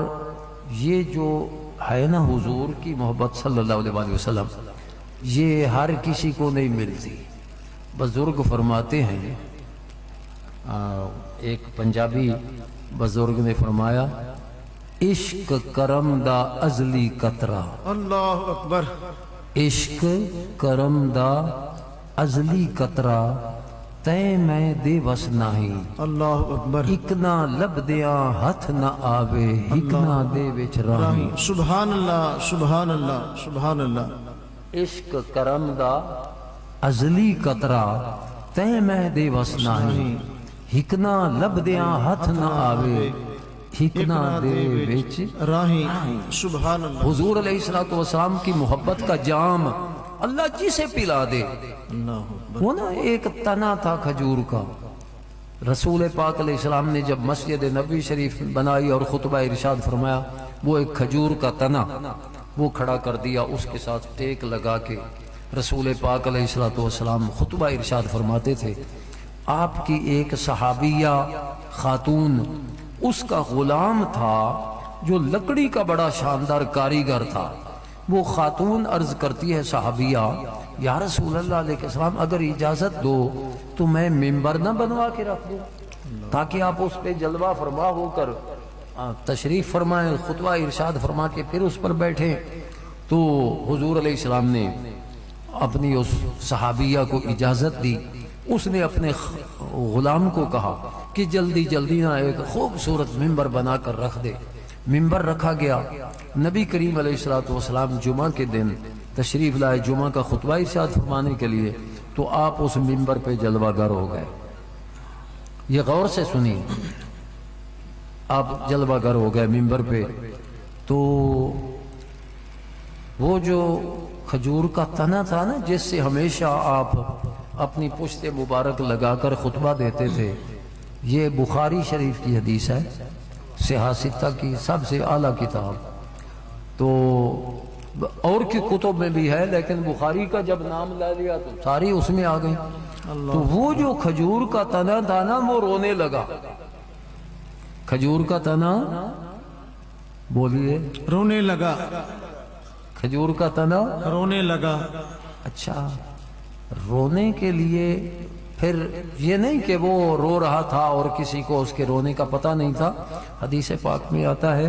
یہ جو ہے نا حضور کی محبت صلی اللہ علیہ وسلم، یہ ہر کسی کو نہیں ملتی۔ بزرگ فرماتے ہیں، ایک پنجابی بزرگ نے فرمایا، عشق کرم دا ازلی قطرہ، اللہ اکبر، عشق کرم دا ازلی قطرہ، تے میں دے وس نہیں، اللہ اکبر، ایک نہ لب دیاں ہتھ نہ آوے، ایک نہ دے وچ راہیں۔ سبحان اللہ، سبحان اللہ، سبحان اللہ۔ عشق کرم دا ازلی قطرہ، تے میں دے وس نہیں، ایک نہ لب دیاں ہتھ نہ آوے، ایک نہ دے وچ راہیں۔ سبحان اللہ، حضور علیہ السلام کی محبت کا جام اللہ جسے پلا دے۔ اللہ وہ نا ایک تنا تھا کھجور کا، رسول پاک علیہ السلام نے جب مسجد نبوی شریف بنائی اور خطبہ ارشاد فرمایا، وہ ایک کھجور کا تنا وہ کھڑا کر دیا، اس کے ساتھ ٹیک لگا کے رسول پاک علیہ السلام خطبہ ارشاد فرماتے تھے۔ آپ کی ایک صحابیہ خاتون، اس کا غلام تھا جو لکڑی کا بڑا شاندار کاریگر تھا۔ وہ خاتون عرض کرتی ہے صحابیہ، یا رسول اللہ علیہ السلام اگر اجازت دو تو میں ممبر نہ بنوا کے رکھ دوں تاکہ آپ اس پہ جلوہ فرما ہو کر تشریف فرمائیں، خطبہ ارشاد فرما کے پھر اس پر بیٹھیں۔ تو حضور علیہ السلام نے اپنی اس صحابیہ کو اجازت دی۔ اس نے اپنے غلام کو کہا کہ جلدی جلدی نہ ایک خوبصورت ممبر بنا کر رکھ دے۔ ممبر رکھا گیا۔ نبی کریم علیہ السلام جمعہ کے دن تشریف لائے جمعہ کا خطبہ ارشاد فرمانے کے لیے، تو آپ اس ممبر پہ جلوہ گر ہو گئے۔ یہ غور سے سنی، آپ جلوہ گر ہو گئے ممبر پہ۔ تو وہ جو کھجور کا تنا تھا نا، جس سے ہمیشہ آپ اپنی پشت مبارک لگا کر خطبہ دیتے تھے، یہ بخاری شریف کی حدیث ہے، صحاح ستہ کی سب سے اعلیٰ کتاب۔ تو اور کی کتب میں بھی ہے، لیکن بخاری کا جب نام لے لیا تو ساری اس میں آ گئی۔ تو وہ جو کھجور کا تنا تھا نا، وہ رونے لگا۔ کھجور کا تنا، بولیے، رونے لگا، کھجور کا تنا رونے لگا۔ اچھا، رونے کے لیے پھر یہ نہیں کہ وہ رو رہا تھا اور کسی کو اس کے رونے کا پتہ نہیں تھا۔ حدیث پاک میں آتا ہے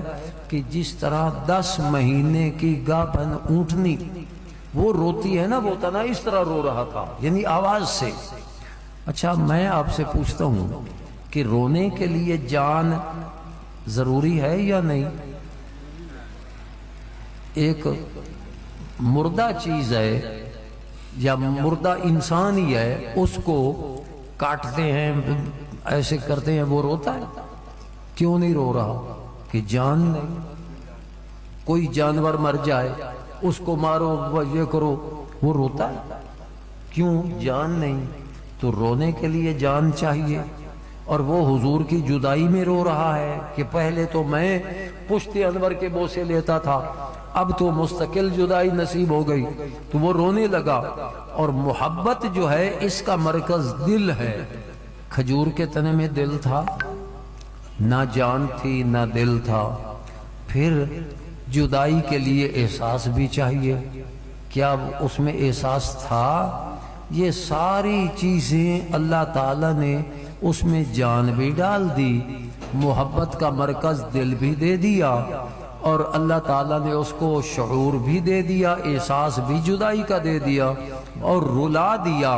کہ جس طرح 10 مہینے کی گاپن اونٹنی وہ روتی ہے نا، وہ تنا اس طرح رو رہا تھا، یعنی آواز سے۔ اچھا، میں آپ سے پوچھتا ہوں کہ رونے کے لیے جان ضروری ہے یا نہیں؟ ایک مردہ چیز ہے یا مردہ انسان ہی ہے، اس کو کاٹتے ہیں، ایسے کرتے ہیں، وہ روتا ہے؟ کیوں نہیں رو رہا؟ کہ جان نہیں۔ کوئی جانور مر جائے، اس کو مارو، یہ کرو، وہ روتا ہے؟ کیوں؟ جان نہیں۔ تو رونے کے لیے جان چاہیے۔ اور وہ حضور کی جدائی میں رو رہا ہے کہ پہلے تو میں پشت انور کے بوسے لیتا تھا، اب تو مستقل جدائی نصیب ہو گئی، تو وہ رونے لگا۔ اور محبت جو ہے اس کا مرکز دل ہے۔ کھجور کے تنے میں دل تھا؟ نہ جان تھی نہ دل تھا۔ پھر جدائی کے لیے احساس بھی چاہیے، کیا اس میں احساس تھا؟ یہ ساری چیزیں اللہ تعالیٰ نے اس میں جان بھی ڈال دی، محبت کا مرکز دل بھی دے دیا، اور اللہ تعالیٰ نے اس کو شعور بھی دے دیا، احساس بھی جدائی کا دے دیا اور رلا دیا۔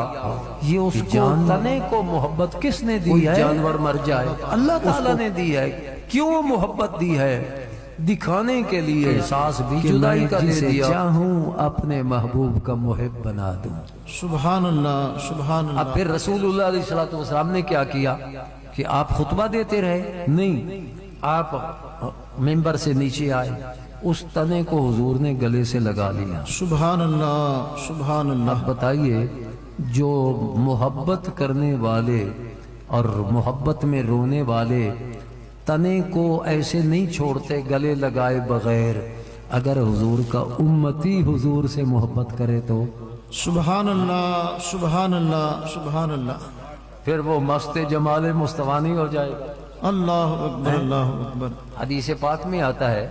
یہ اس کو تنے کو محبت کس نے دی ہے؟ جانور مر جائے، اللہ تعالیٰ نے دی ہے۔ کیوں محبت دی ہے؟ دکھانے کے لیے احساس بھی جدائی کا دے دیا۔ چاہوں اپنے محبوب کا محب بنا دوں۔ سبحان اللہ، سبحان اللہ۔ اب پھر رسول اللہ علیہ السلام نے کیا کیا کہ آپ خطبہ دیتے رہے؟ نہیں، آپ ممبر سے نیچے آئے، اس تنے کو حضور نے گلے سے لگا لیا۔ سبحان اللہ، سبحان اللہ۔ اب بتائیے، جو محبت کرنے والے اور محبت میں رونے والے تنے کو ایسے نہیں چھوڑتے گلے لگائے بغیر، اگر حضور کا امتی حضور سے محبت کرے تو سبحان اللہ، سبحان اللہ، سبحان اللہ۔ پھر وہ مست جمال مصطفی ہو جائے گا۔ اللہ اکبر، اللہ اکبر۔ حدیث پاک میں آتا ہے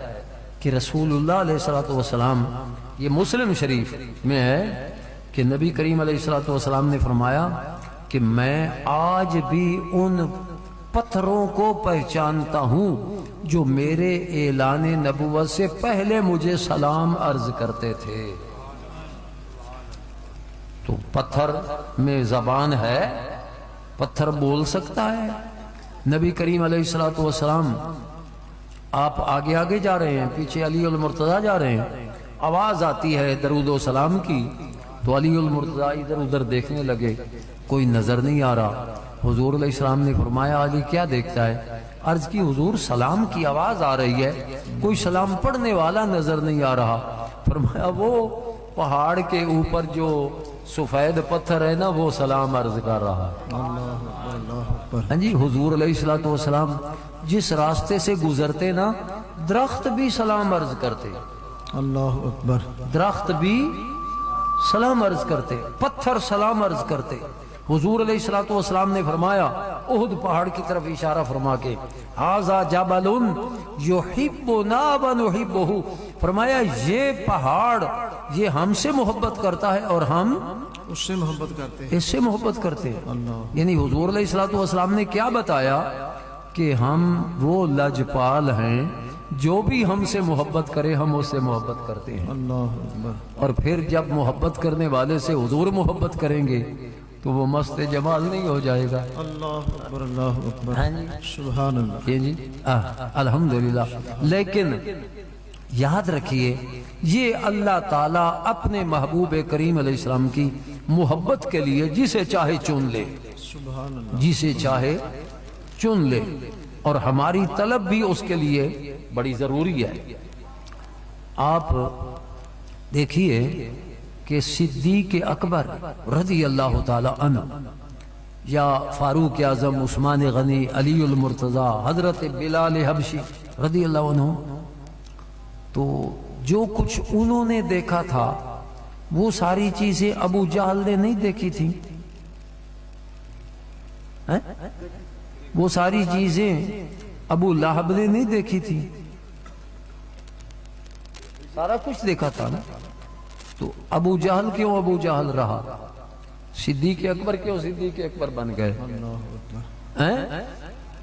کہ رسول اللہ علیہ السلام، یہ مسلم شریف میں ہے کہ نبی کریم علیہ السلام نے فرمایا کہ میں آج بھی ان پتھروں کو پہچانتا ہوں جو میرے اعلان نبوت سے پہلے مجھے سلام عرض کرتے تھے۔ تو پتھر میں زبان ہے، پتھر بول سکتا ہے۔ نبی کریم علیہ الصلوۃ والسلام آپ آگے آگے جا رہے ہیں، پیچھے علی المرتضیٰ جا رہے ہیں، آواز آتی ہے درود و سلام کی، تو علی المرتضیٰ ادھر ادھر دیکھنے لگے، کوئی نظر نہیں آ رہا۔ حضور علیہ السلام نے فرمایا علی کیا دیکھتا ہے؟ عرض کی حضور سلام کی آواز آ رہی ہے، کوئی سلام پڑھنے والا نظر نہیں آ رہا۔ فرمایا وہ پہاڑ کے اوپر جو سفید پتھر ہے نا وہ سلام عرض کر رہا ہے۔ ہاں جی، حضور علیہ الصلوۃ والسلام جس راستے سے گزرتے نا درخت بھی سلام عرض کرتے، اللہ اکبر، درخت بھی سلام عرض کرتے، پتھر سلام عرض کرتے۔ حضور علیہ الصلوۃ والسلام نے فرمایا احد پہاڑ کی طرف اشارہ فرما کے، ھذا جبل یحبنا ونحبہ، فرمایا یہ پہاڑ یہ ہم سے محبت کرتا ہے اور ہم اس سے محبت کرتے ہیں۔ اس سے محبت کرتے ہیں۔ اللہ، یعنی حضور علیہ الصلوۃ والسلام نے کیا بتایا کہ ہم وہ لجپال ہیں، جو بھی ہم سے محبت کرے ہم اس سے محبت کرتے ہیں۔ اللہ اکبر، اور پھر جب محبت کرنے والے سے حضور محبت کریں گے تو وہ مست جمال نہیں ہو جائے گا۔ اللہ اکبر، اللہ اکبر، ہاں جی، سبحان اللہ۔ یہ جی الحمدللہ۔ لیکن یاد رکھیے یہ اللہ تعالیٰ اپنے محبوب کریم علیہ السلام کی محبت کے لیے جسے چاہے چن لے، سبحان اللہ، جسے چاہے چن لے، اور ہماری طلب بھی اس کے لیے بڑی ضروری ہے۔ آپ دیکھیے کہ صدیق اکبر رضی اللہ تعالی عنہ یا فاروق اعظم عثمان غنی علی المرتضیٰ حضرت بلال حبشی رضی اللہ عنہ، تو جو کچھ انہوں نے دیکھا تھا وہ ساری چیزیں ابو جہل نے نہیں دیکھی تھی، وہ ساری چیزیں ابو لہب نے نہیں دیکھی تھی، سارا کچھ دیکھا تھا نا۔ تو ابو جہل کیوں ابو جہل رہا؟ صدیق اکبر کیوں صدیق اکبر بن گئے؟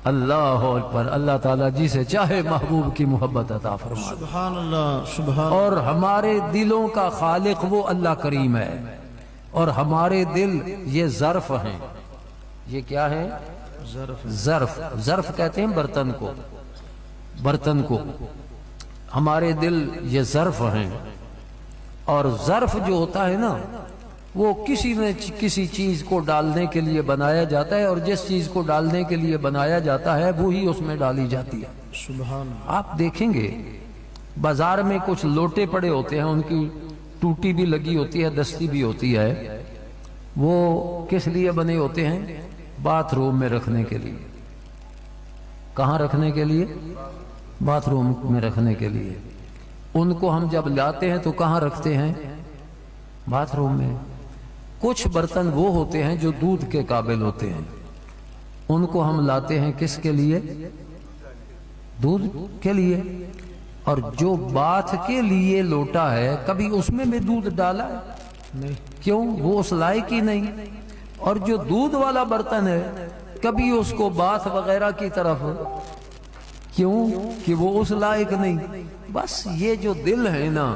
اللہ اکبر، اللہ تعالیٰ جسے چاہے محبوب کی محبت عطا فرمائے۔ سبحان اللہ، سبحان، اور ہمارے دلوں کا خالق وہ اللہ کریم ہے، اور ہمارے دل یہ ظرف ہیں۔ یہ کیا ہے؟ ظرف، ظرف کہتے ہیں برتن کو، برتن کو۔ ہمارے دل یہ ظرف ہیں، اور ظرف جو ہوتا ہے نا وہ کسی نہ کسی چیز کو ڈالنے کے لیے بنایا جاتا ہے، اور جس چیز کو ڈالنے کے لیے بنایا جاتا ہے وہی اس میں ڈالی جاتی ہے۔ سبحان اللہ، آپ دیکھیں گے بازار میں کچھ لوٹے پڑے ہوتے ہیں، ان کی ٹوٹی بھی لگی ہوتی ہے، دستی بھی ہوتی ہے، وہ کس لیے بنے ہوتے ہیں؟ باتھ روم میں رکھنے کے لیے۔ کہاں رکھنے کے لیے؟ باتھ روم میں رکھنے کے لیے۔ ان کو ہم جب لاتے ہیں تو کہاں رکھتے ہیں؟ باتھ روم میں۔ کچھ برتن وہ ہوتے ہیں جو دودھ کے قابل ہوتے ہیں، ان کو ہم لاتے ہیں کس کے لیے؟ دودھ کے لیے۔ اور جو باتھ کے لیے لوٹا ہے کبھی اس میں بھی دودھ ڈالا ہے؟ نہیں، کیوں؟ وہ اس لائق ہی نہیں۔ اور جو دودھ والا برتن ہے کبھی اس کو باتھ وغیرہ کی طرف، کیوں؟ کہ وہ اس لائق نہیں۔ بس یہ جو دل ہے نا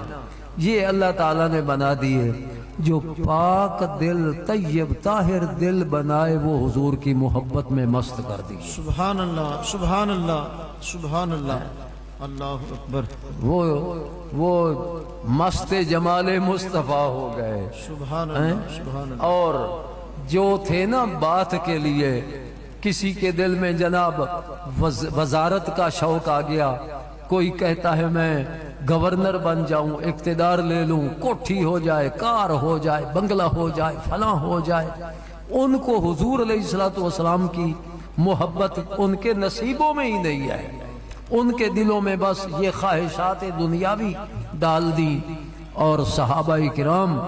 یہ اللہ تعالیٰ نے بنا دیے، جو پاک دل طیب طاہر دل بنائے وہ حضور کی محبت میں مست کر دی۔ سبحان اللہ، سبحان اللہ، سبحان اللہ، اللہ اکبر، وہ مست جمال مصطفیٰ ہو گئے۔ سبحان اللہ، سبحان اللہ، اور جو تھے نا بات کے لیے، کسی کے دل میں جناب وزارت کا شوق آ گیا، کوئی کہتا ہے میں گورنر بن جاؤں، اقتدار لے لوں، کوٹھی ہو جائے، کار ہو جائے، بنگلہ ہو جائے، فلاں ہو جائے، ان کو حضور علیہ الصلوۃ والسلام کی محبت ان کے نصیبوں میں ہی نہیں ہے، ان کے دلوں میں بس یہ خواہشات دنیاوی ڈال دی۔ اور صحابہ کرام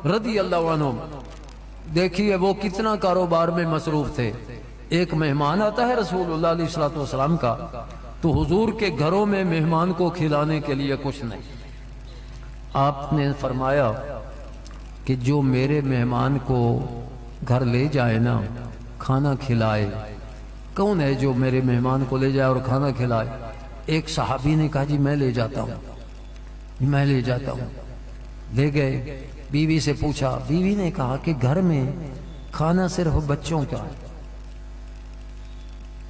رضی اللہ عنہم دیکھیے وہ کتنا کاروبار میں مصروف تھے۔ ایک مہمان آتا ہے رسول اللہ علیہ الصلوۃ والسلام کا، تو حضور کے گھروں میں مہمان کو کھلانے کے لیے کچھ نہیں۔ آپ نے فرمایا کہ جو میرے مہمان کو گھر لے جائے نا، کھانا کھلائے، کون ہے جو میرے مہمان کو لے جائے اور کھانا کھلائے؟ ایک صحابی نے کہا جی میں لے جاتا ہوں، میں لے جاتا ہوں۔ لے گئے، بیوی سے پوچھا، بیوی نے کہا کہ گھر میں کھانا صرف بچوں کا ہے،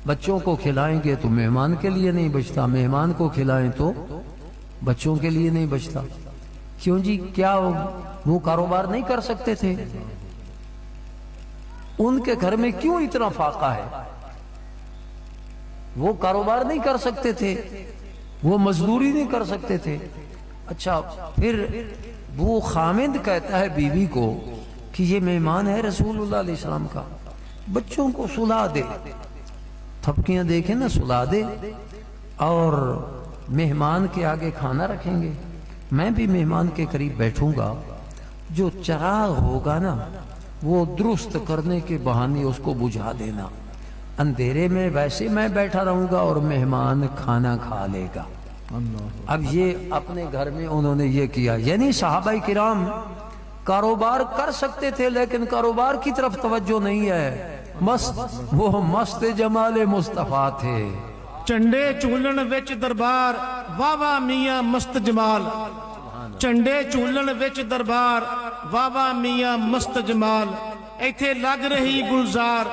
بچوں کو کھلائیں گے تو مہمان کے لیے نہیں بچتا، مہمان کو کھلائیں تو بچوں کے لیے نہیں بچتا۔ کیوں جی؟ کیا وہ کاروبار نہیں کر سکتے تھے؟ ان کے گھر میں کیوں اتنا فاقہ ہے؟ وہ کاروبار نہیں کر سکتے تھے، وہ مزدوری نہیں کر سکتے تھے۔ اچھا، پھر وہ خامد کہتا ہے بیوی کو کہ یہ مہمان ہے رسول اللہ علیہ السلام کا، بچوں کو سلا دے، تھپکیاں دیکھیں نا، سلا دے، اور مہمان کے آگے کھانا رکھیں گے، میں بھی مہمان کے قریب بیٹھوں گا، جو چراغ ہوگا نا وہ درست کرنے کے بہانے اس کو بجھا دینا، اندھیرے میں ویسے میں بیٹھا رہوں گا اور مہمان کھانا کھا لے گا۔ اب یہ اپنے گھر میں انہوں نے یہ کیا، یعنی صحابہ کرام کاروبار کر سکتے تھے لیکن کاروبار کی طرف توجہ نہیں ہے، وہ مست جمال مصطفیٰ تھے۔ چنڈے چولن وچ دربار واہ واہ میاں مست جمال، چنڈے چولن وچ دربار واہ واہ میاں مست جمال، ایتھے لگ رہی گلزار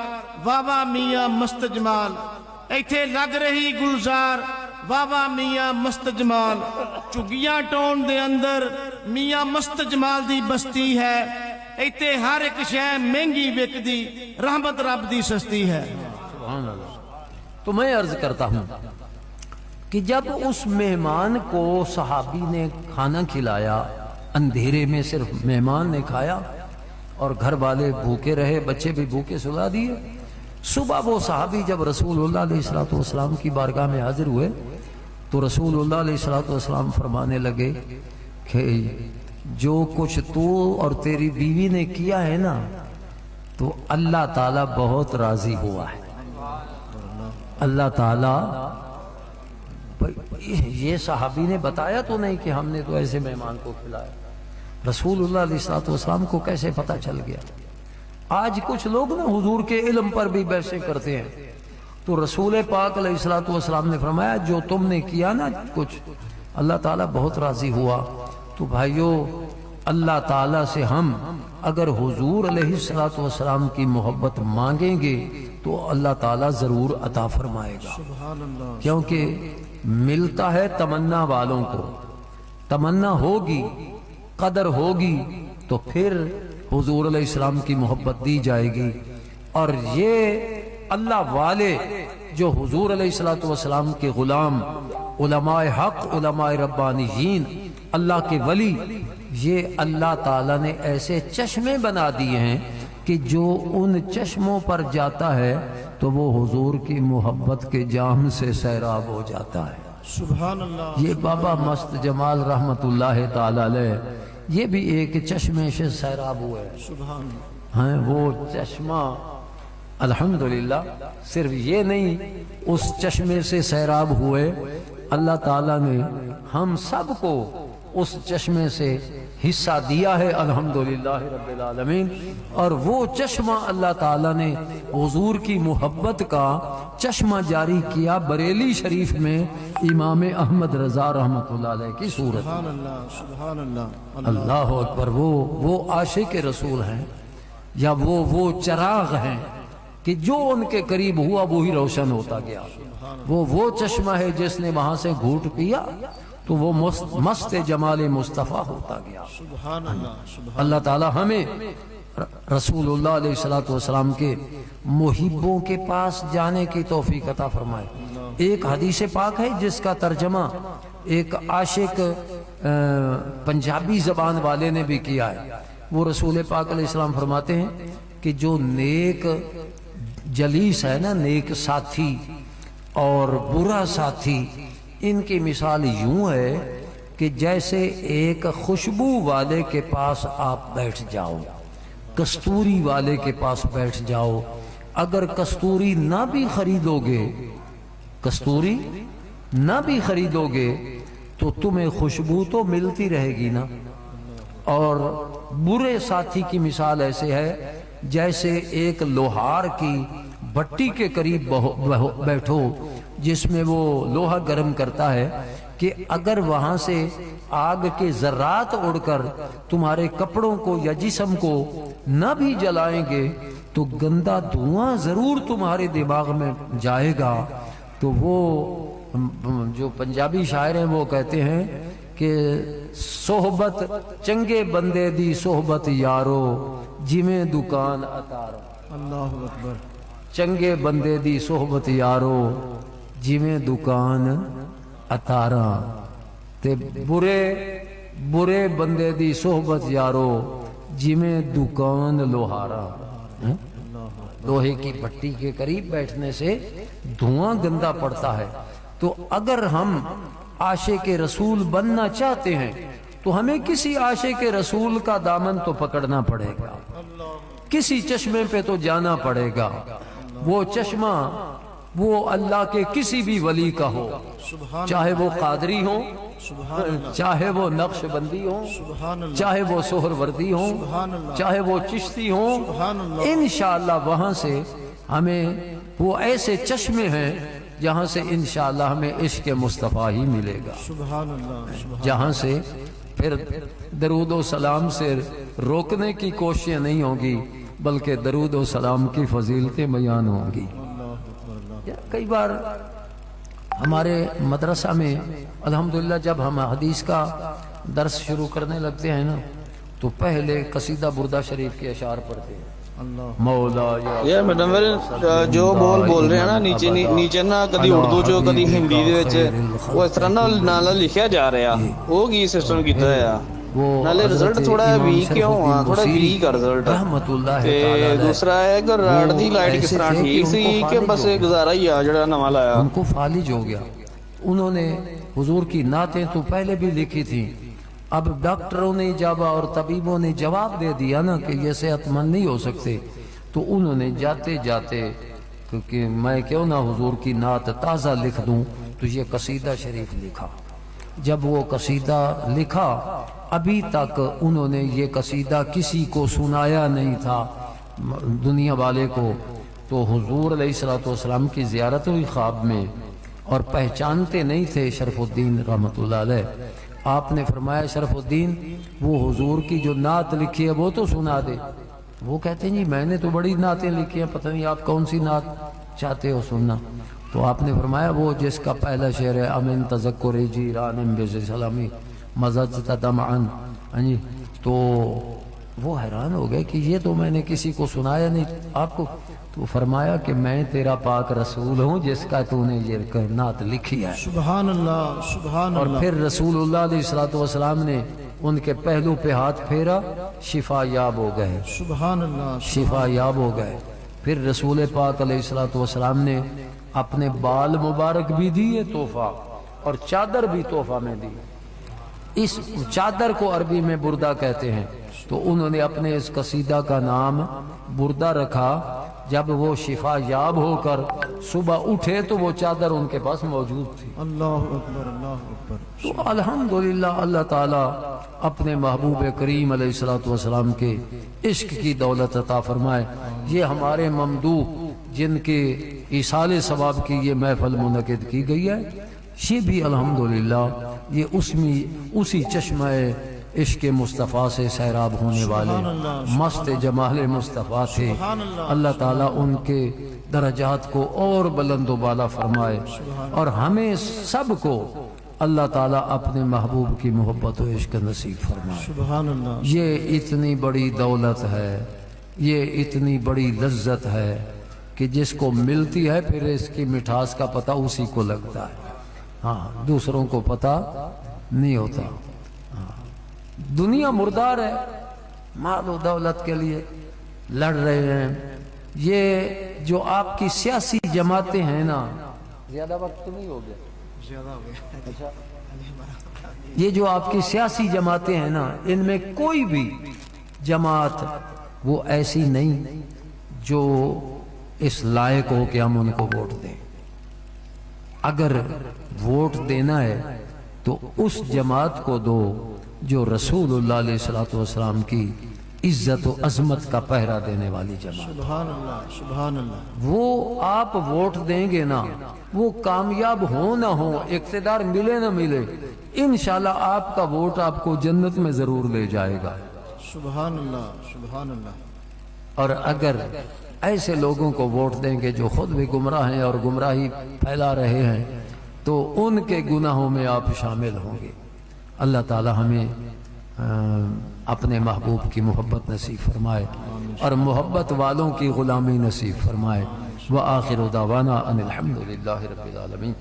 واہ واہ میاں مست جمال، ایتھے لگ رہی گلزار واہ واہ میاں مست جمال، چگیاں ٹون دے اندر میاں مست جمال دی بستی ہے، ایتھے ہر ایک شے مہنگی وکدی، رحمت رب دی سستی ہے۔ سبحان اللہ۔ تو میں عرض کرتا ہوں کہ جب اس مہمان کو صحابی نے کھانا کھلایا، اندھیرے میں صرف مہمان نے کھایا اور گھر والے بھوکے رہے، بچے بھی بھوکے سلا دیے، صبح وہ صحابی جب رسول اللہ علیہ السلام کی بارگاہ میں حاضر ہوئے تو رسول اللہ علیہ السلام فرمانے لگے کہ جو کچھ تو اور تیری بیوی نے کیا ہے نا تو اللہ تعالیٰ بہت راضی ہوا ہے۔ اللہ تعالیٰ، یہ صحابی نے بتایا تو نہیں کہ ہم نے تو ایسے مہمان کو کھلایا، رسول اللہ علیہ السلام کو کیسے پتہ چل گیا؟ آج کچھ لوگ نا حضور کے علم پر بھی بحثیں کرتے ہیں، تو رسول پاک علیہ السلام نے فرمایا جو تم نے کیا نا کچھ، اللہ تعالیٰ بہت راضی ہوا۔ تو بھائیو، اللہ تعالیٰ سے ہم اگر حضور علیہ السلام کی محبت مانگیں گے تو اللہ تعالیٰ ضرور عطا فرمائے گا، کیونکہ ملتا ہے تمنا والوں کو، تمنا ہوگی، قدر ہوگی تو پھر حضور علیہ السلام کی محبت دی جائے گی۔ اور یہ اللہ والے جو حضور علیہ السلام کے غلام، علماء حق، علماء ربانیین، اللہ کے ولی، یہ اللہ تعالیٰ نے ایسے چشمے بنا دیے ہیں کہ جو ان چشموں پر جاتا ہے تو وہ حضور کی محبت کے جام سے سیراب ہو جاتا ہے۔ سبحان اللہ۔ یہ بابا مست جمال رحمت اللہ تعالی علیہ، یہ بھی ایک چشمے سے سیراب ہوئے۔ سبحان اللہ۔ ہاں، وہ چشمہ الحمدللہ صرف یہ نہیں، اس چشمے سے سیراب ہوئے، اللہ تعالیٰ نے ہم سب کو اس چشمے سے حصہ دیا ہے، الحمدللہ رب العالمین۔ اور وہ چشمہ اللہ تعالیٰ نے حضور کی محبت کا چشمہ جاری کیا بریلی شریف میں امام احمد رضا رحمت اللہ علیہ کی صورت۔ سبحان اللہ، سبحان اللہ، اللہ اکبر۔ وہ عاشق رسول ہیں یا وہ چراغ ہیں کہ جو ان کے قریب ہوا وہی روشن ہوتا گیا۔ وہ چشمہ ہے جس نے وہاں سے گھوٹ پیا تو وہ مست جمال مصطفیٰ ہوتا گیا۔ سبحان اللہ۔ اللہ تعالی ہمیں رسول اللہ علیہ السلام کے محبوں کے پاس جانے کی توفیق عطا فرمائے۔ ایک حدیث پاک ہے جس کا ترجمہ ایک عاشق پنجابی زبان والے نے بھی کیا ہے۔ وہ رسول پاک علیہ السلام فرماتے ہیں کہ جو نیک جلیس ہے نا، نیک ساتھی اور برا ساتھی، ان کی مثال یوں ہے کہ جیسے ایک خوشبو والے کے پاس آپ بیٹھ جاؤ، کستوری والے کے پاس بیٹھ جاؤ، اگر کستوری نہ بھی خریدو گے، کستوری نہ بھی خریدو گے تو تمہیں خوشبو تو ملتی رہے گی نا۔ اور برے ساتھی کی مثال ایسے ہے جیسے ایک لوہار کی بھٹی کے قریب بیٹھو جس میں وہ لوہا گرم کرتا ہے کہ اگر وہاں سے آگ کے ذرات اڑ کر تمہارے کپڑوں کو یا جسم کو نہ بھی جلائیں گے تو گندا دھواں ضرور تمہارے دماغ میں جائے گا. تو وہ جو پنجابی شاعر ہیں وہ کہتے ہیں کہ صحبت چنگے بندے دی صحبت یارو جویں دکان اتارا. اللہ اکبر. چنگے بندے دی صحبت یارو جویں دکان اتارا تے برے بندے دی صحبت یارو جویں دکان لوہارا. لوہے کی بھٹی کے قریب بیٹھنے سے دھواں گندا پڑتا ہے. تو اگر ہم عاشق رسول بننا چاہتے ہیں تو ہمیں کسی عاشق رسول کا دامن تو پکڑنا پڑے گا, کسی چشمے پہ تو جانا پڑے گا. وہ چشمہ وہ اللہ کے کسی بھی ولی کا ہو, چاہے وہ قادری ہو, چاہے وہ نقش بندی ہو, چاہے وہ سہر وردی ہو, چاہے وہ چشتی ہو. انشاءاللہ وہاں سے ہمیں وہ ایسے چشمے ہیں جہاں سے انشاءاللہ ہمیں عشق مصطفیٰ ہی ملے گا, جہاں سے پھر درود و سلام سے روکنے کی کوششیں نہیں ہوں گی بلکہ درود و سلام کی فضیلتیں بیان ہوں گی. کئی بار ہمارے مدرسہ میں الحمدللہ جب ہم حدیث کا درس شروع کرنے لگتے ہیں نا تو پہلے قصیدہ بردہ شریف کے اشعار پڑھتے ہیں. مولا یار میڈم جو بول رہے ہیں نا نیچے نا کدی اردو چ کدی ہندی دے وچ وہ اس طرح نال لکھیا جا رہا وہ کی سسٹم کیتا ہے نالے رزلٹ تھوڑا ویک کیوں ہوا تھوڑا ویک رزلٹ تے دوسرا ہے کہ راڈ دی لائٹ کس طرح ٹھیک سی کہ بس گزارا ہی آ جڑا نواں لایا ان کو فالج ہو گیا. انہوں نے حضور کی نعتیں تو پہلے بھی لکھی تھیں, اب ڈاکٹروں نے اور طبیبوں نے جواب دے دیا نا کہ یہ صحت مند نہیں ہو سکتے, تو انہوں نے جاتے جاتے کیونکہ میں کیوں نہ حضور کی نعت تازہ لکھ دوں تو یہ قصیدہ شریف لکھا. جب وہ قصیدہ لکھا ابھی تک انہوں نے یہ قصیدہ کسی کو سنایا نہیں تھا دنیا والے کو. تو حضور علیہ السلام کی زیارت ہوئی خواب میں اور پہچانتے نہیں تھے شرف الدین رحمۃ اللہ علیہ. آپ نے فرمایا شرف الدین وہ حضور کی جو نعت لکھی ہے وہ تو سنا دے. وہ کہتے ہیں جی میں نے تو بڑی نعتیں لکھی ہیں, پتہ نہیں آپ کون سی نعت چاہتے ہو سننا. تو آپ نے فرمایا وہ جس کا پہلا شعر ہے امن تذکر جیران بز سلامی مزج دمعن, تو وہ حیران ہو گئے کہ یہ تو میں نے کسی کو سنایا نہیں آپ کو. تو فرمایا کہ میں تیرا پاک رسول ہوں جس کا تو نے یہ نعت لکھی ہے. سبحان اللہ سبحان اللہ. اور پھر رسول اللہ علیہ السلام نے ان کے پہلو پہ ہاتھ پھیرا, شفا یاب ہو گئے. سبحان اللہ شفا یاب ہو گئے. پھر رسول پاک علیہ السلام نے اپنے بال مبارک بھی دیے تحفہ اور چادر بھی تحفہ میں دی. اس چادر کو عربی میں بردہ کہتے ہیں. تو انہوں نے اپنے اس قصیدہ کا نام بردہ رکھا. جب وہ شفا یاب ہو کر صبح اٹھے تو وہ چادر ان کے پاس موجود تھی. اللہ اکبر اللہ اکبر. تو الحمدللہ اللہ تعالیٰ اپنے محبوب کریم علیہ السلام کے عشق کی دولت عطا فرمائے. یہ ہمارے ممدوح جن کے ایصال ثواب کی یہ محفل منعقد کی گئی ہے, یہ بھی الحمدللہ یہ اسی چشمہ عشق مصطفیٰ سے سیراب ہونے والے مست جمال مصطفیٰ تھے. اللہ تعالیٰ ان کے درجات کو اور بلند و بالا فرمائے اور ہمیں سب کو اللہ تعالیٰ اپنے محبوب کی محبت و عشق نصیب فرمائے. سبحان اللہ. یہ اتنی بڑی دولت ہے, یہ اتنی بڑی لذت ہے کہ جس کو ملتی ہے پھر اس کی مٹھاس کا پتہ اسی کو لگتا ہے, ہاں دوسروں کو پتہ نہیں ہوتا. دنیا مردار ہے, مال و دولت کے لیے لڑ رہے ہیں. یہ جو آپ کی سیاسی جماعتیں ہیں نا, زیادہ وقت تو نہیں ہو گیا, زیادہ ہو گیا. اچھا, یہ جو آپ کی سیاسی جماعتیں ہیں نا ان میں کوئی بھی جماعت وہ ایسی نہیں جو اس لائق ہو کہ ہم ان کو ووٹ دیں. اگر ووٹ دینا ہے تو اس جماعت کو دو جو رسول اللہ علیہ السلام کی عزت و عظمت کا پہرا دینے والی جماعت. سبحان اللہ سبحان اللہ. وہ آپ ووٹ دیں گے نا، وہ کامیاب ہو نہ ہو، اقتدار ملے نہ ملے، انشاءاللہ آپ کا ووٹ آپ کو جنت میں ضرور لے جائے گا. سبحان اللہ سبحان اللہ. اور اگر ایسے لوگوں کو ووٹ دیں گے جو خود بھی گمراہ ہیں اور گمراہی پھیلا رہے ہیں تو ان کے گناہوں میں آپ شامل ہوں گے. اللہ تعالی ہمیں اپنے محبوب کی محبت نصیب فرمائے اور محبت والوں کی غلامی نصیب فرمائے. وآخر دعوانا ان الحمد للہ رب العالمین.